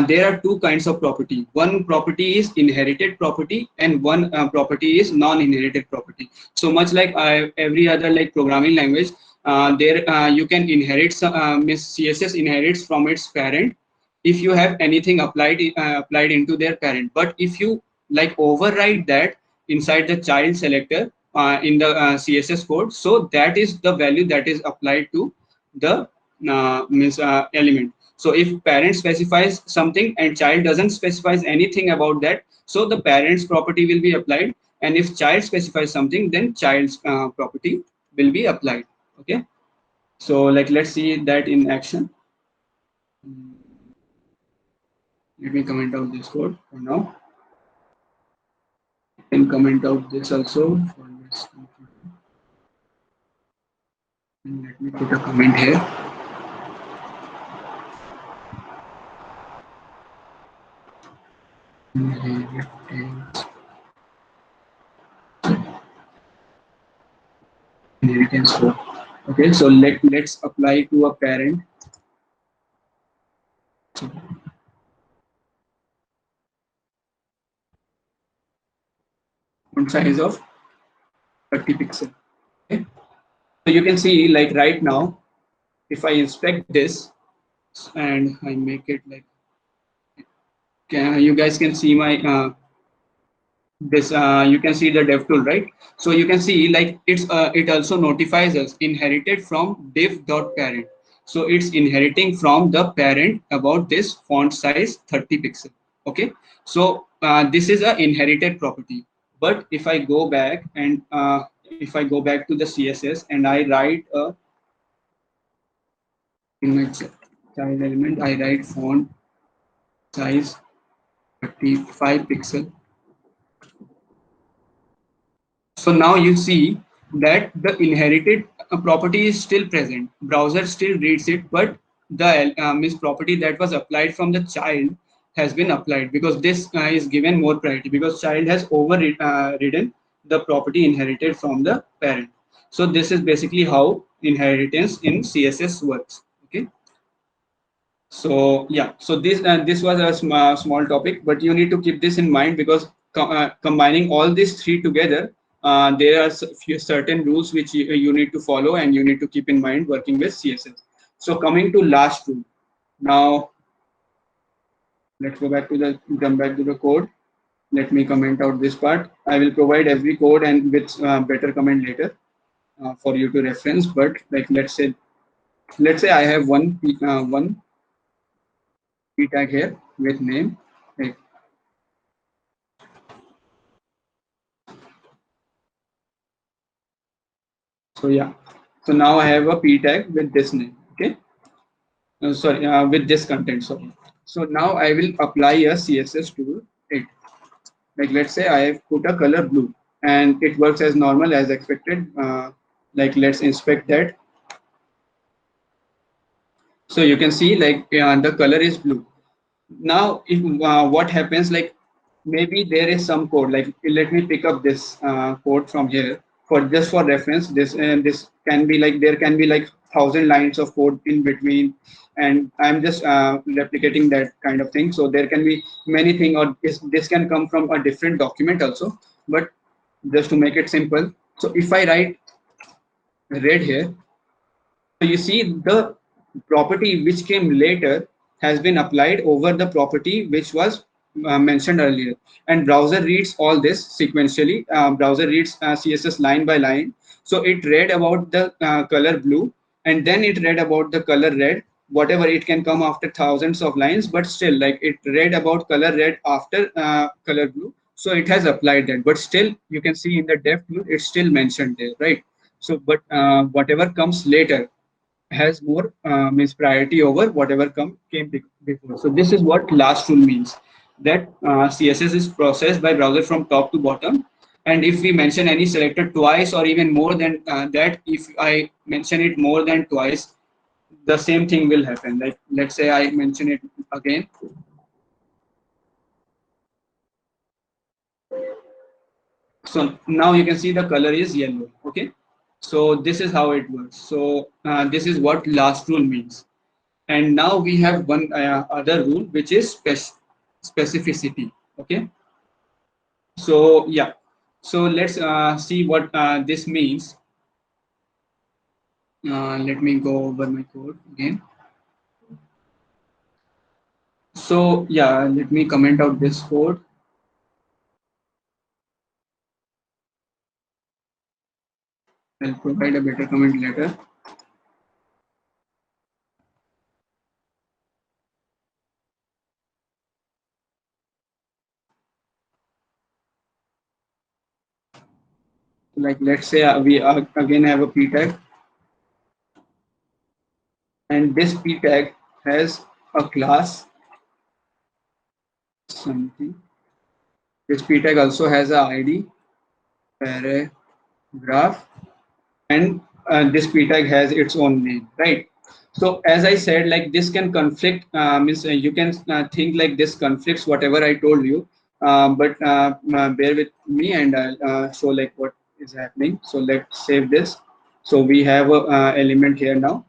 [SPEAKER 2] there are two kinds of property. One property is inherited property, and one property is non-inherited property. So much like every other like programming language, there you can inherit some, CSS inherits from its parent if you have anything applied into their parent. But if you like override that inside the child selector in the CSS code, so that is the value that is applied to the element. So if parent specifies something and child doesn't specifies anything about that, so the parent's property will be applied, and if child specifies something, then child's property will be applied. Okay, so like let's see that in action. Let me comment out this code for now. You can comment out this also for this. And let me put a comment here. Inheritance, inheritance code. Okay, so let's apply to a parent. So font size of 30 pixel. Okay, so you can see like right now, if I inspect this and I make it like, you guys can see my this you can see the dev tool, right? So you can see like it also notifies us inherited from div.parent. So it's inheriting from the parent about this font size 30 pixel. Okay, so this is a inherited property. But if I go back and if I go back to the CSS and I write a in my child element, I write font size 35 pixel. So now you see that the inherited property is still present. Browser still reads it, but the property that was applied from the child has been applied, because this is given more priority because child has overridden the property inherited from the parent. So this is basically how inheritance in CSS works. Okay. So yeah, so this was a small topic, but you need to keep this in mind because combining all these three together, there are few certain rules which you need to follow and you need to keep in mind working with CSS. So coming to last rule. Now let's go back to the jump back to the code. Let me comment out this part. I will provide every code and with better comment later for you to reference. But like let's say I have one p tag here with name. Like, so yeah, so now I have a p tag with this name. Okay, sorry, with this content. Sorry. So now I will apply a CSS to it. Like let's say I have put a color blue and it works as normal as expected. Like let's inspect that. So you can see like the color is blue. Now if what happens, like maybe there is some code, like let me pick up this code from here for just for reference. This can be like, there can be like 1,000 lines of code in between, and I'm just replicating that kind of thing. So there can be many things, or this can come from a different document also. But just to make it simple, so if I write red here, so you see the property which came later has been applied over the property which was mentioned earlier. And browser reads all this sequentially. Browser reads CSS line by line. So it read about the color blue, and then it read about the color red, whatever it can come after thousands of lines, but still like it read about color red after color blue. So it has applied that, but still you can see in the def view, it's still mentioned there, right? So, but whatever comes later has more means priority over whatever came before. So this is what last rule means, that CSS is processed by browser from top to bottom. And if we mention any selector twice or even more than that, if I mention it more than twice, the same thing will happen. Like let's say I mention it again. So now you can see the color is yellow. Okay. So this is how it works. So this is what last rule means. And now we have one other rule, which is specificity. Okay. So yeah. So let's see what this means. Let me go over my code again. So yeah, let me comment out this code. I'll provide a better comment later. Like let's say we again have a p tag, and this p tag has a class something. This p tag also has a ID paragraph, and this p tag has its own name, right? So as I said, like this can conflict, means you can think like this conflicts whatever I told you, but bear with me and I'll show like what is happening. So let's save this. So we have a element here now,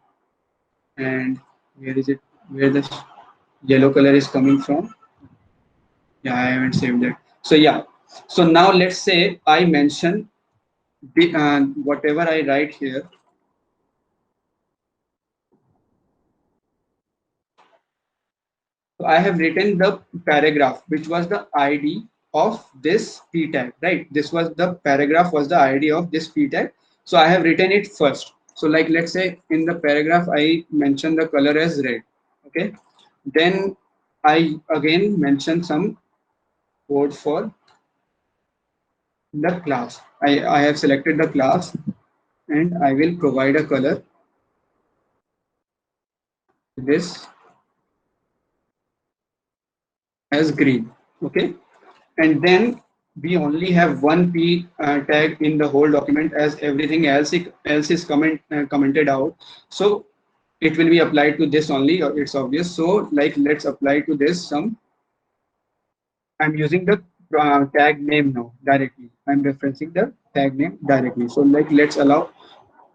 [SPEAKER 2] and where is it, where the yellow color is coming from? Yeah, I haven't saved that. So yeah, so now let's say I mention the whatever I write here. So I have written the paragraph, which was the ID of this p tag, right? This was the paragraph was the ID of this p tag. So I have written it first. So like let's say in the paragraph I mention the color as red. Okay. Then I again mention some code for the class. I have selected the class and I will provide a color, this as green. Okay. And then we only have one p tag in the whole document, as everything else is commented out. So it will be applied to this only, or it's obvious. So like let's apply to this some. I'm using the tag name now directly. I'm referencing the tag name directly. So like let's allow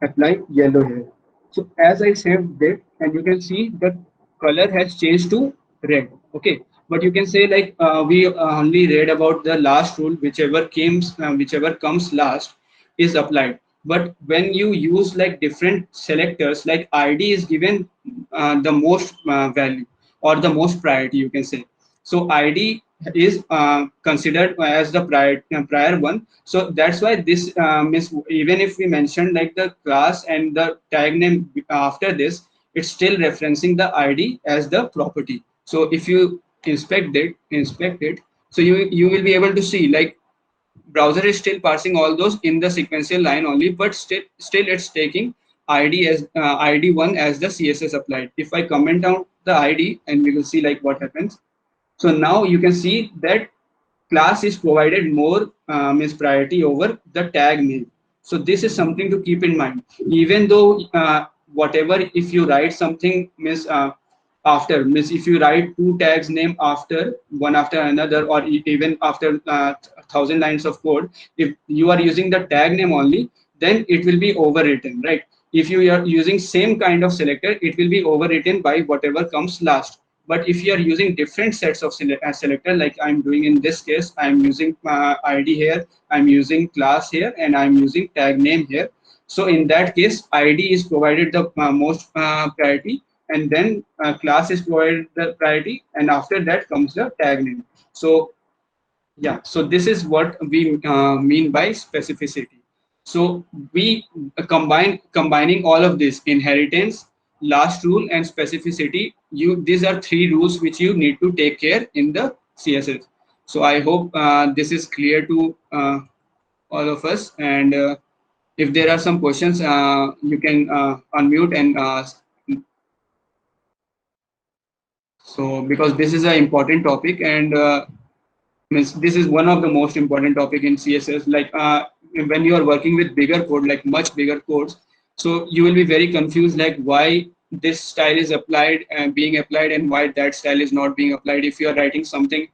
[SPEAKER 2] apply yellow here. So as I saved it, and you can see the color has changed to red. Okay, but you can say like we only read about the last rule, whichever comes last is applied. But when you use like different selectors, like ID is given the most value or the most priority, you can say. So ID is considered as the prior one. So that's why this is, even if we mentioned like the class and the tag name after this, it's still referencing the ID as the property. So if you inspect it, so you will be able to see like browser is still parsing all those in the sequential line only, but still it's taking ID1 as the CSS applied. If I comment down the ID, and we will see like what happens. So now you can see that class is provided more means priority over the tag name. So this is something to keep in mind. Even though whatever, if you write something means after, means if you write two tags name after one after another, or even after 1,000 lines of code, if you are using the tag name only, then it will be overwritten, right? If you are using same kind of selector, it will be overwritten by whatever comes last. But if you are using different sets of selector, like I'm doing in this case, I'm using ID here, I'm using class here, and I'm using tag name here. So in that case, ID is provided the most priority, and then class is provided the priority, and after that comes the tag name. So yeah, so this is what we mean by specificity. So we combining all of this: inheritance, last rule, and specificity. These are three rules which you need to take care in the CSS. So I hope this is clear to all of us. And if there are some questions, you can unmute and so because this is an important topic, and means this is one of the most important topic in CSS. Like when you are working with bigger code, like much bigger codes, so you will be very confused, like why this style is applied and being applied, and why that style is not being applied. If you are writing something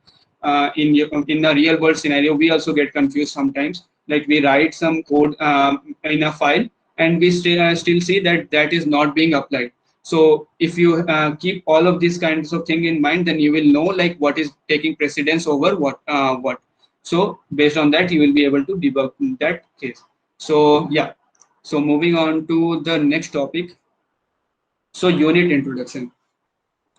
[SPEAKER 2] in a real world scenario, we also get confused sometimes. Like we write some code in a file, and we still see that that is not being applied. So if you keep all of these kinds of thing in mind, then you will know like what is taking precedence over what. So based on that, you will be able to debug in that case. So yeah. So moving on to the next topic. So unit introduction.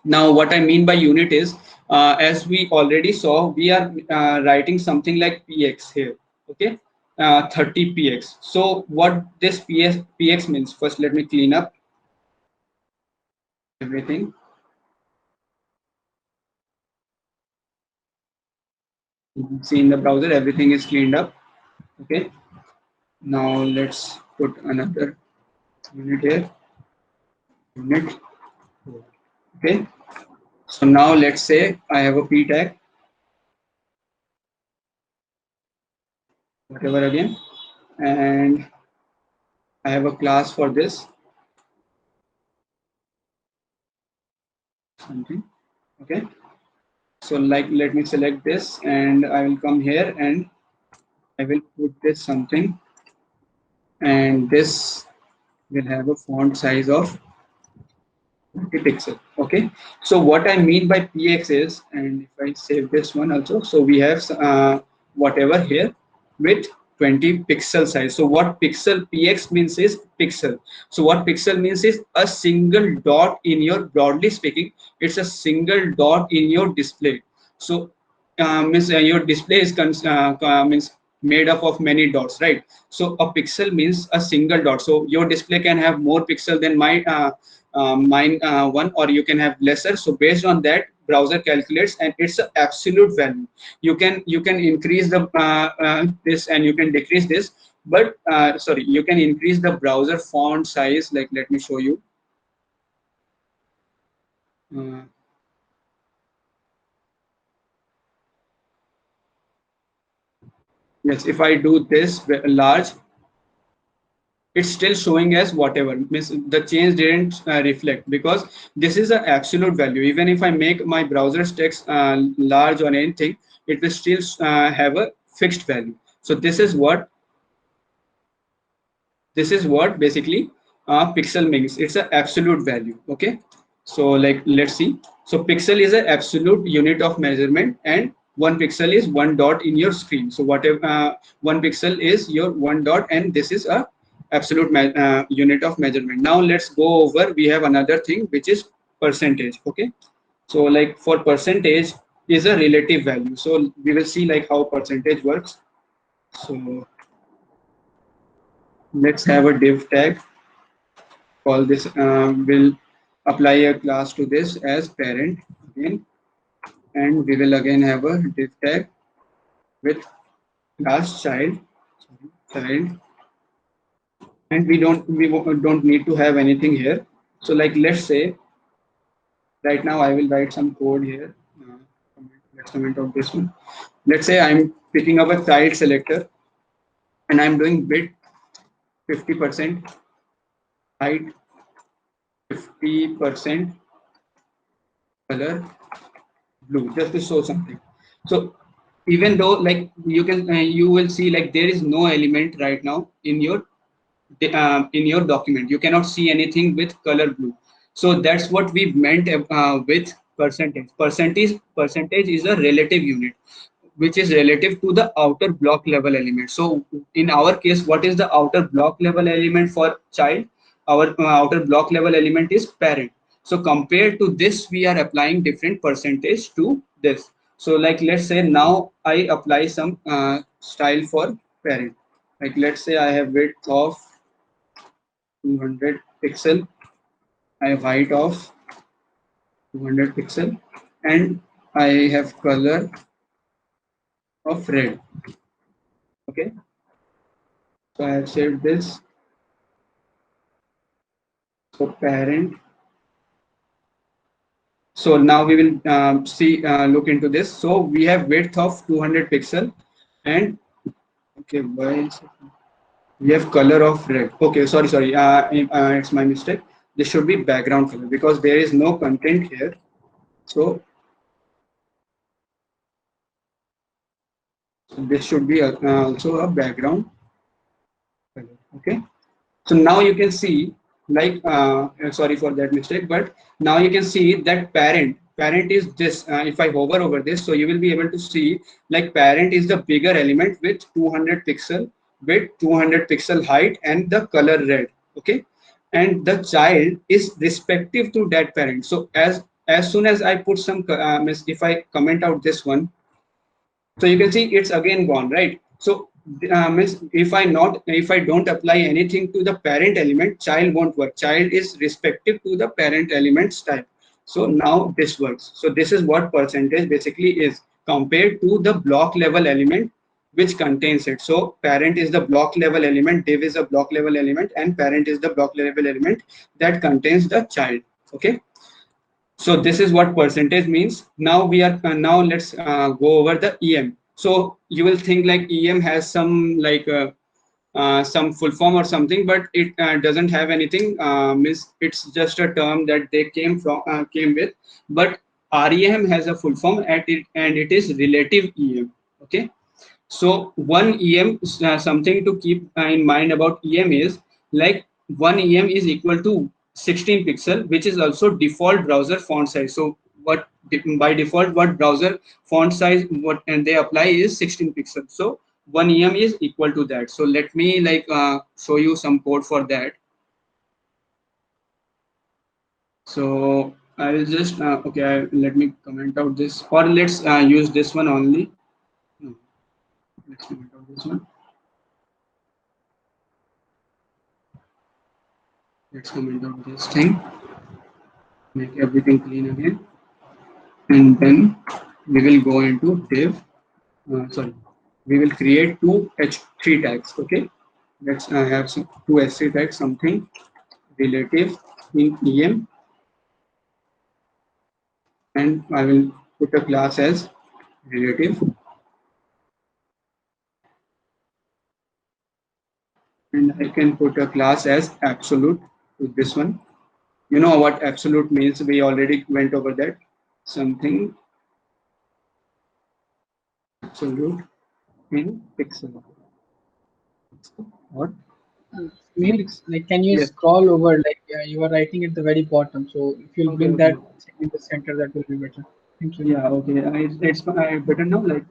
[SPEAKER 2] Now what I mean by unit is, as we already saw, we are writing something like px here. Okay, 30 px. So what this px means? First, let me clean up everything. You can see in the browser everything is cleaned up. Okay, now let's put another unit here. Unit. Okay, so now let's say I have a p tag, whatever again, and I have a class for this something. Okay, so like let me select this, and I will come here and I will put this something, and this will have a font size of 20 pixel. Okay, so what I mean by px is, and if I save this one also, so we have whatever here with 20 pixel size. So what pixel px means is pixel. So what pixel means is a single dot in your, broadly speaking, it's a single dot in your display. So means your display is means made up of many dots, right? So a pixel means a single dot. So your display can have more pixel than mine one, or you can have lesser. So based on that, browser calculates, and it's an absolute value. You can increase the this, and you can decrease this, but sorry, you can increase the browser font size. Like let me show you. uh, yes, if I do this large, it's still showing as whatever, means the change didn't reflect, because this is an absolute value. Even if I make my browser's text large or anything, it will still have a fixed value. So this is what basically pixel means. It's an absolute value. Okay, so like let's see. So pixel is an absolute unit of measurement, and one pixel is one dot in your screen. So whatever one pixel is your one dot, and this is a absolute unit of measurement. Now let's go over. We have another thing which is percentage. Okay, so like for percentage is a relative value. So we will see like how percentage works. So let's have a div tag. Call this will apply a class to this as parent again, and we will again have a div tag with class child, and we don't need to have anything here. So like let's say right now I will write some code here. Let's comment on this one. Let's say I'm picking up a child selector and I'm doing bit 50% height, 50% color blue, just to show something. So even though like you will see like there is no element right now in your document, you cannot see anything with color blue. So that's what we meant with percentage. Percentage is a relative unit which is relative to the outer block level element. So in our case, what is the outer block level element for child? Our outer block level element is parent. So compared to this, we are applying different percentage to this. So like let's say now I apply some style for parent. Like let's say I have width of 200 pixel, I have height of 200 pixel, and I have color of red. Okay, so I have saved this. So parent. So now we will look into this. So we have width of 200 pixel, and okay, why is it? We have color of red. Okay, sorry. It's my mistake. This should be background color because there is no content here. So this should be also a background color. Okay. So now you can see like sorry for that mistake, but now you can see that parent is this. If I hover over this, so you will be able to see like parent is the bigger element with 200 pixel with 200 pixel height and the color red. Okay, and the child is respective to that parent. So as soon as I put some if I comment out this one, so you can see it's again gone, right? So if I don't apply anything to the parent element, child won't work. Child is respective to the parent element's type. So now this works. So this is what percentage basically is compared to the block level element which contains it. So parent is the block level element, div is a block level element, and parent is the block level element that contains the child. Okay, so this is what percentage means. Now we are now let's go over the EM. So you will think like EM has some full form or something, but it doesn't have anything. Means it's just a term that they came with. But REM has a full form at it, and it is relative EM. Okay. So one EM, something to keep in mind about EM is like one EM is equal to 16 pixel, which is also default browser font size. So what by default, what browser font size what and they apply is 16 pixels. So one EM is equal to that. So let me show you some code for that. So I will just let me comment out this, or let's use this one only. No, let's comment out this one. Let's comment out this thing, make everything clean again, and then we will go into div. We will create two h3 tags. Okay, let's have some two h3 tags, something relative in EM, and I will put a class as relative, and I can put a class as absolute with this one. You know what absolute means? We already went over that. Something absolute in pixel. What?
[SPEAKER 1] Maybe like can you
[SPEAKER 2] Yes.
[SPEAKER 1] scroll over like you are writing at the very bottom. So if you'll
[SPEAKER 2] Okay.
[SPEAKER 1] bring
[SPEAKER 2] Okay.
[SPEAKER 1] that in the center, that will be better. Thank you.
[SPEAKER 2] Yeah. Okay. It's better now. Like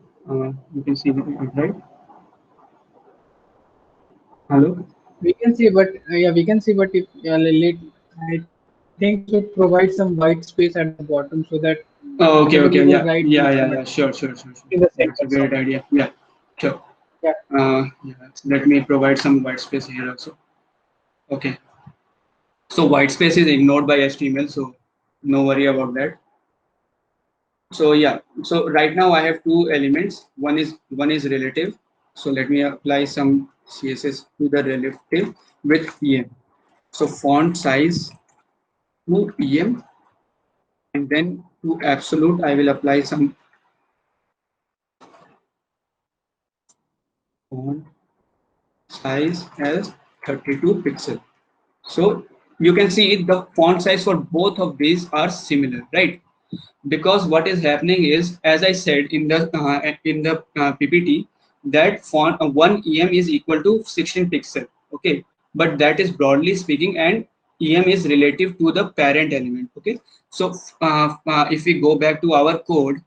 [SPEAKER 2] you can see it, right? Hello.
[SPEAKER 1] We can see, but yeah, we can see, but if late, I think you should provide some white space at the bottom so that whatever
[SPEAKER 2] Oh,
[SPEAKER 1] you
[SPEAKER 2] okay.
[SPEAKER 1] will
[SPEAKER 2] Okay.
[SPEAKER 1] write
[SPEAKER 2] Yeah.
[SPEAKER 1] will come
[SPEAKER 2] Yeah.
[SPEAKER 1] at
[SPEAKER 2] Yeah. Yeah. Sure. Sure. Sure.
[SPEAKER 1] in
[SPEAKER 2] Sure.
[SPEAKER 1] the center.
[SPEAKER 2] That's a
[SPEAKER 1] Sorry.
[SPEAKER 2] great idea. Yeah. Sure.
[SPEAKER 1] Yeah.
[SPEAKER 2] Yeah. Let me provide some white space here also. Okay. So white space is ignored by HTML, so no worry about that. So yeah, so right now I have two elements. One is relative. So let me apply some CSS to the relative with EM. So font size to EM, and then to absolute I will apply some font size as 32 pixel. So you can see the font size for both of these are similar, right? Because what is happening is, as I said in the PPT, that font 1 em is equal to 16 pixel. Okay, but that is broadly speaking, and em is relative to the parent element. Okay, so if we go back to our code,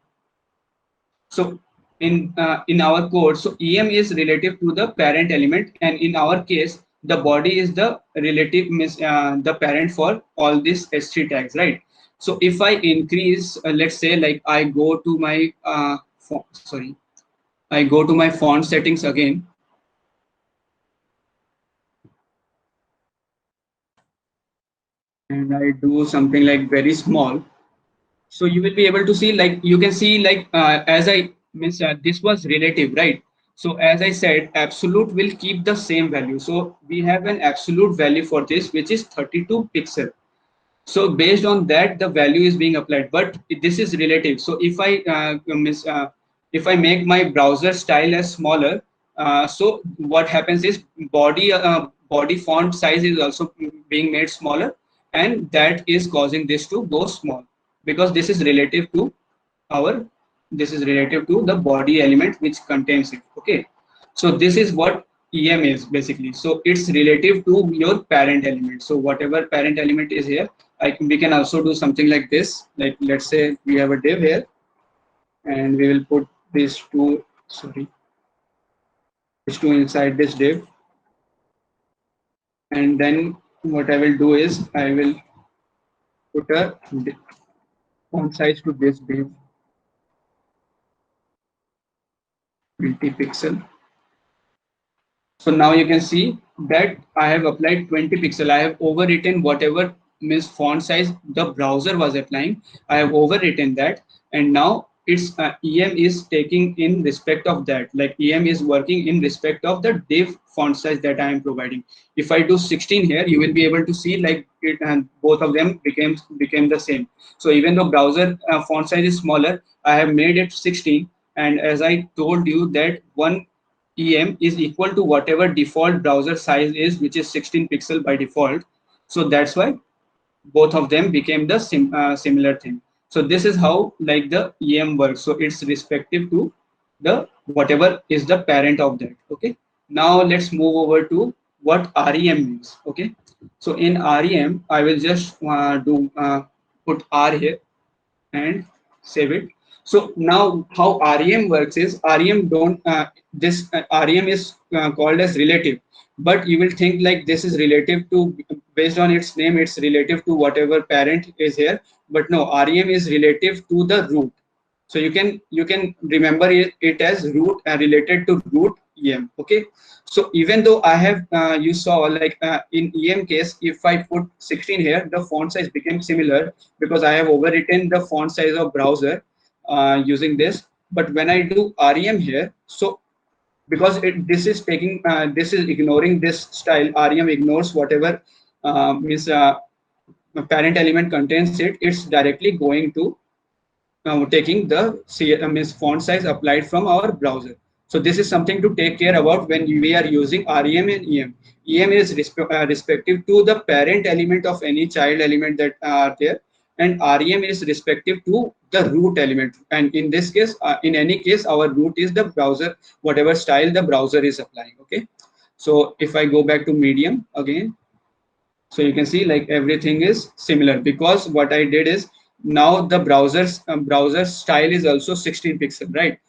[SPEAKER 2] so in our code, so em is relative to the parent element, and in our case the body is the relative the parent for all these h3 tags, right? So if I increase, let's say like I go to my sorry, I go to my font settings again, and I do something like very small. So you will be able to see, like you can see, like as I means this was relative, right? So as I said, absolute will keep the same value. So we have an absolute value for this, which is 32 pixel. So based on that, the value is being applied, but this is relative. So if I make my browser style as smaller, so what happens is body font size is also being made smaller, and that is causing this to go small, because our this is relative to the body element which contains it. Okay, so this is what em is basically. So it's relative to your parent element. So whatever parent element is here, we can also do something like this. Like let's say we have a div here, and we will put these two, sorry, these two inside this div, and then what I will do is I will put a font size to this div, 20 pixel. So now you can see that I have applied 20 pixel. I have overwritten whatever means font size the browser was applying. I have overwritten that, and now it's EM is taking in respect of that. Like EM is working in respect of the div font size that I am providing. If I do 16 here, you will be able to see like it, and both of them became the same. So even though browser font size is smaller, I have made it 16. And as I told you that one em is equal to whatever default browser size is, which is 16 pixel by default. So that's why both of them became the similar thing. So this is how like the em works. So it's respective to the whatever is the parent of that. Okay, now let's move over to what rem means. Okay, so in rem I will just do put r here and save it. So now how REM works is REM don't this REM is called as relative, but you will think like this is relative to, based on its name, it's relative to whatever parent is here. But no, REM is relative to the root. So you can remember it as root related to root EM. Okay. So even though I have you saw like in EM case, if I put 16 here, the font size became similar because I have overwritten the font size of browser using this. But when I do REM here, so because this is taking this is ignoring this style, REM ignores whatever means parent element contains it. It's directly going to taking the CMS font size applied from our browser. So this is something to take care about when we are using REM and EM. EM is respective to the parent element of any child element that are there, and REM is respective to the root element. And in this case, in any case, our root is the browser, whatever style the browser is applying. Okay. So if I go back to medium again, so you can see like everything is similar, because what I did is, now the browser style is also 16 pixel, right?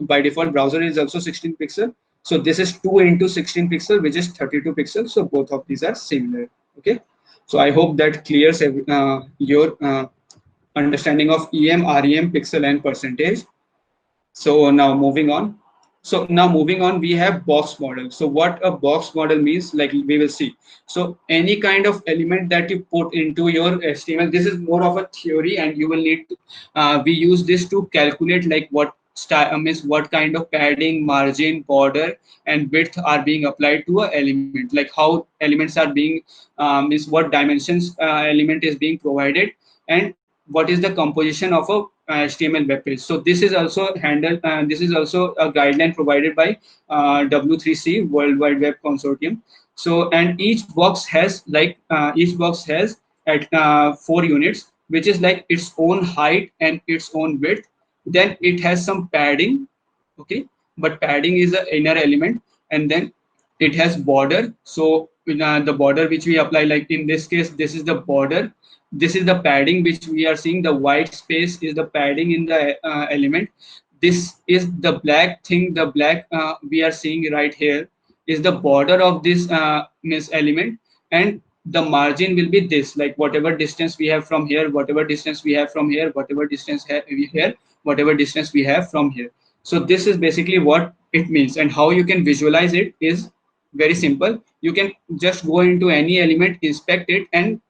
[SPEAKER 2] By default browser is also 16 pixel. So this is 2 into 16 pixel, which is 32 pixels. So both of these are similar. Okay. So I hope that clears your understanding of EM, REM, pixel and percentage. So now moving on. So now moving on, we have box model. So what a box model means, like we will see. So any kind of element that you put into your HTML, this is more of a theory, and you will need to, we use this to calculate like what style means, what kind of padding, margin, border, and width are being applied to a element, like how elements are being, means what dimensions element is being provided, and what is the composition of a HTML web page. So this is also handled. This is also a guideline provided by W3C, World Wide Web Consortium. So and each box has at 4 units, which is like its own height and its own width. Then it has some padding, okay, but padding is an inner element, and then it has border. So the border which we apply, like in this case, this is the border, this is the padding which we are seeing, the white space is the padding in the element. This is the black thing, the black we are seeing right here is the border of this element, and the margin will be this, like whatever distance we have from here, whatever distance we have from here, whatever distance we here, whatever distance we have from here. So this is basically what it means, and how you can visualize it is very simple. You can just go into any element, inspect it, and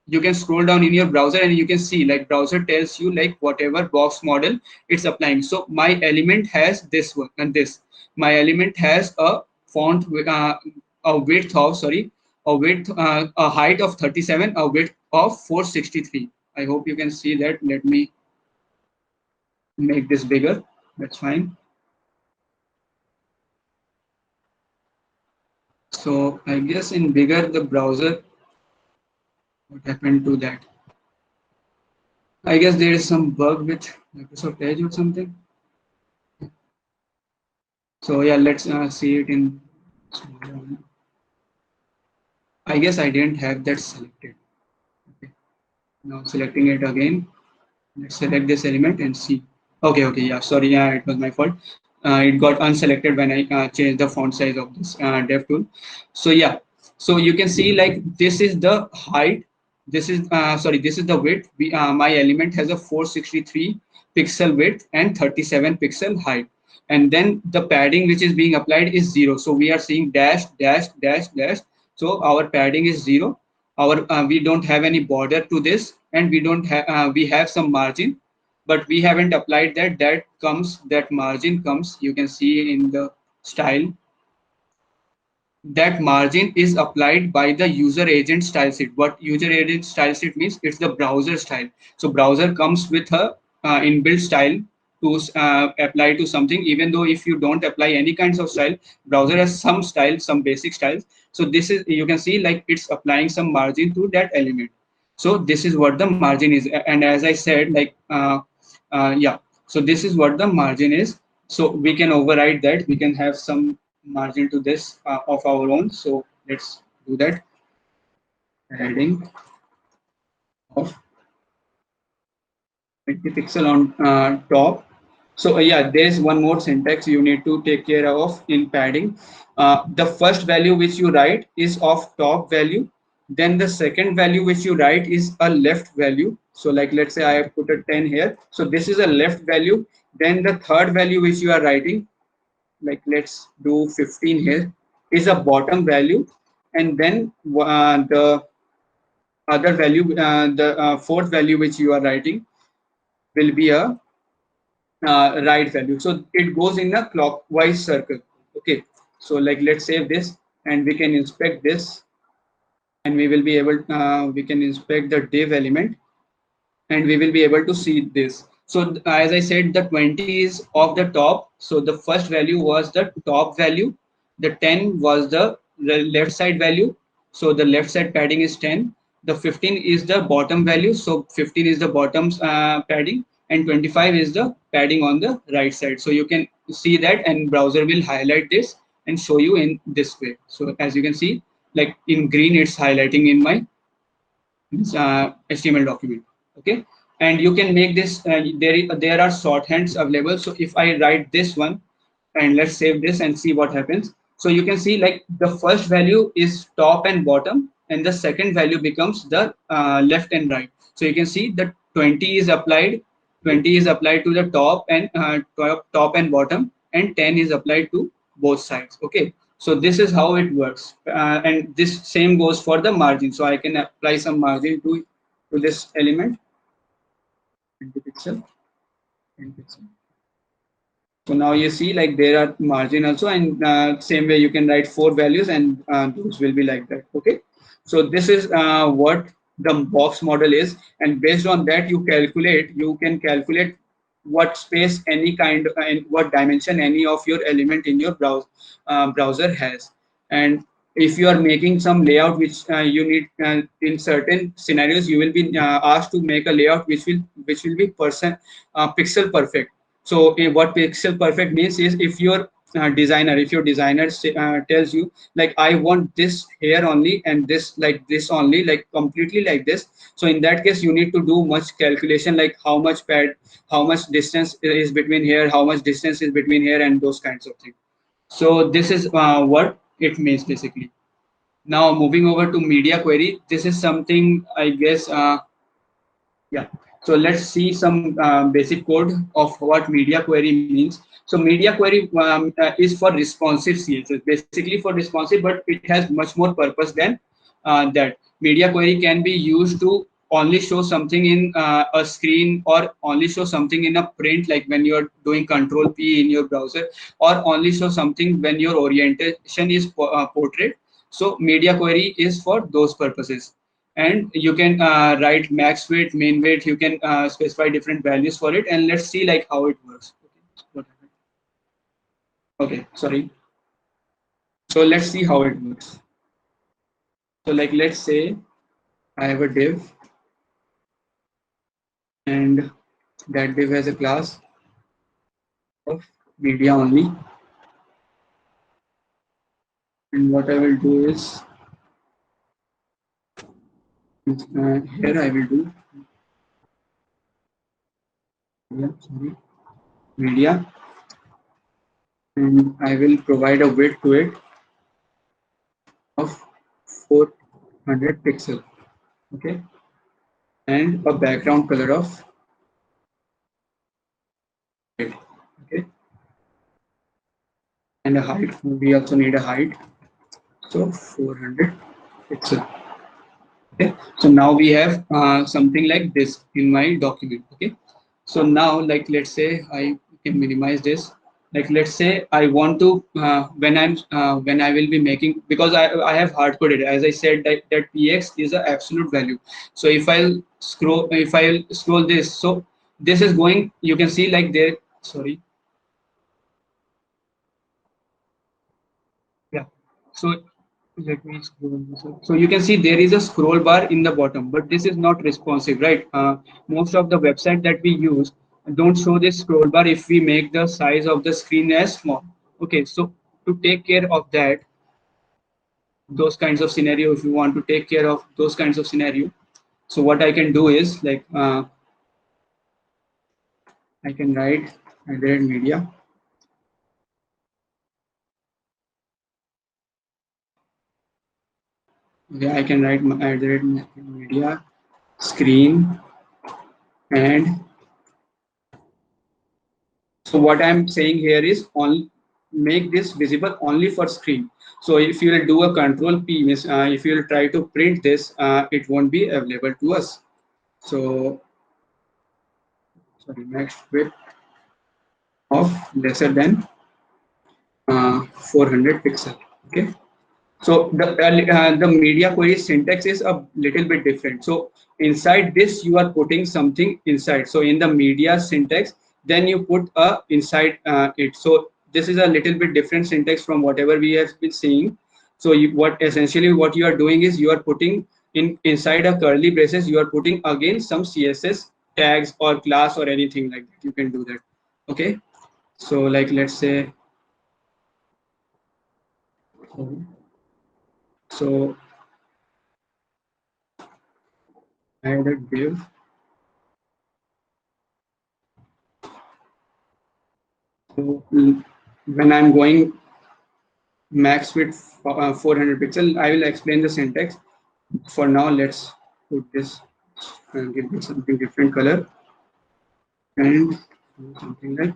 [SPEAKER 2] you can scroll down in your browser, and you can see like browser tells you like whatever box model it's applying. So my element has this one and this. My element has a font with a width of, sorry, a width, a height of 37, a width of 463. I hope you can see that. Let me make this bigger. That's fine. So I guess in bigger the browser, what happened to that? I guess there is some bug with Microsoft Edge or something. So yeah, let's see it in smaller one. I guess I didn't have that selected. Okay. Now selecting it again. Let's select this element and see. Okay, okay, yeah, sorry, yeah, it was my fault. It got unselected when I changed the font size of this dev tool. So yeah, so you can see like this is the height. This is sorry, this is the width. My element has a 463 pixel width and 37 pixel height. And then the padding which is being applied is 0. So we are seeing dash, dash, dash, dash. So our padding is 0. Our we don't have any border to this, and we don't have we have some margin, but we haven't applied that. That margin comes, you can see in the style, that margin is applied by the user agent style sheet. What user agent style sheet means? It's the browser style. So browser comes with a inbuilt style to apply to something. Even though if you don't apply any kinds of style, browser has some style, some basic styles. So this is, you can see like it's applying some margin to that element. So this is what the margin is. And as I said, like yeah, so this is what the margin is. So we can override that. We can have some margin to this of our own. So let's do that. Adding of 20 pixel on top. So yeah, there's one more syntax you need to take care of in padding. The first value which you write is of top value. Then the second value which you write is a left value. So like, let's say I have put a 10 here. So this is a left value. Then the third value which you are writing, like let's do 15 here, is a bottom value. And then the other value, the fourth value which you are writing will be a right value. So it goes in a clockwise circle. Okay. So like, let's save this, and we can inspect this, and we will be able, we can inspect the div element, and we will be able to see this. So as I said, the 20 is of the top. So the first value was the top value. The 10 was the left side value. So the left side padding is 10. The 15 is the bottom value. So 15 is the bottom padding, and 25 is the padding on the right side. So you can see that, and browser will highlight this and show you in this way. So as you can see, like in green, it's highlighting in my HTML document. Okay, and you can make this. There are shorthands available. So if I write this one, and let's save this and see what happens. So you can see like the first value is top and bottom, and the second value becomes the left and right. So you can see that 20 is applied. 20 is applied to the top and top and bottom, and 10 is applied to both sides. Okay, so this is how it works, and this same goes for the margin. So I can apply some margin to this element, 20 pixel, 10 pixel. So now you see like there are margin also, and same way you can write 4 values, and those will be like that. Okay, so this is what the box model is, and based on that you can calculate what space any kind and what dimension any of your element in your browser has. And if you are making some layout which you need in certain scenarios, you will be asked to make a layout which will be pixel perfect. So what pixel perfect means is if your designer tells you like I want this here only and this like this only, like completely like this. So in that case you need to do much calculation, like how much pad, how much distance is between here, how much distance is between here, and those kinds of things. So this is what it means basically. Now moving over to media query, this is something I guess yeah. So let's see some basic code of what media query means. So media query is for responsive CSS, basically for responsive, but it has much more purpose than that. Media query can be used to only show something in a screen, or only show something in a print, like when you're doing Control P in your browser, or only show something when your orientation is portrait. So media query is for those purposes, and you can write max weight, min weight. You can specify different values for it, and let's see like how it works. Okay, sorry. So let's see how it works. So like let's say I have a div, and that div has a class of media only, and what I will do is here I will do media, and I will provide a width to it of 400 pixel. Okay, and a background color of red. Okay, and a height. We also need a height, so 400 pixel. Okay, so now we have something like this in my document. Okay, so now like let's say I can minimize this. Like let's say I want to when I will be making, because I have hard coded, as I said, that px is an absolute value. So if I'll scroll this, so this is going, you can see like there, sorry, yeah. So let me scroll this up. So you can see there is a scroll bar in the bottom, but this is not responsive, right? Most of the website that we use don't show this scroll bar if we make the size of the screen as small. Okay, so to take care of that, those kinds of scenario, if you want to take care of those kinds of scenario, so what I can do is like I can write added media. Okay, I can write added media screen, and so what I'm saying here is only make this visible only for screen. So if you will do a Control P, means if you will try to print this, it won't be available to us. So sorry, max width of lesser than 400 pixel. Okay. So the media query syntax is a little bit different. So inside this, you are putting something inside. So in the media syntax, then you put a inside it. So this is a little bit different syntax from whatever we have been seeing. So what essentially what you are doing is you are putting inside a curly braces, you are putting again some CSS tags or class or anything like that. You can do that. Okay. So like let's say Sorry. So add a div. So when I'm going max width 400 pixel, I will explain the syntax. For now, let's put this and give it something different color and something like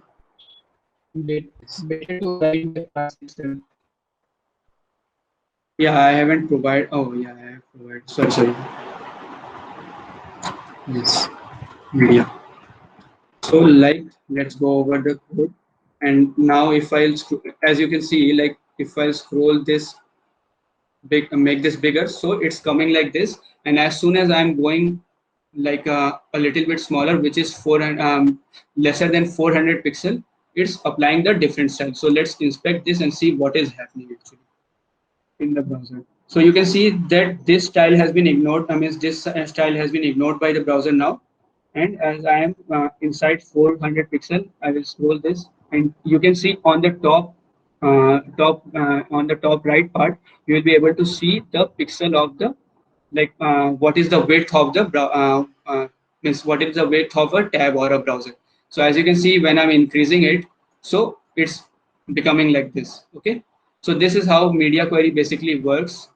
[SPEAKER 2] this.
[SPEAKER 1] Better to write the class itself.
[SPEAKER 2] Yeah, I haven't provided. Oh, yeah, I have provided. Sorry. Yes, media. So, like, let's go over the code. And now, if as you can see, like, if I scroll this big, make this bigger, so it's coming like this. And as soon as I'm going like a little bit smaller, which is lesser than 400 pixel, it's applying the different style. So let's inspect this and see what is happening actually in the browser. So you can see that this style has been ignored. I mean, this style has been ignored by the browser now. And as I am inside 400 pixel, I will scroll this, and you can see on the on the top right part, you will be able to see the pixel of the what is the width of the means what is the width of a tab or a browser. So as you can see, when I'm increasing it, so it's becoming like this. Okay, so this is how media query basically works.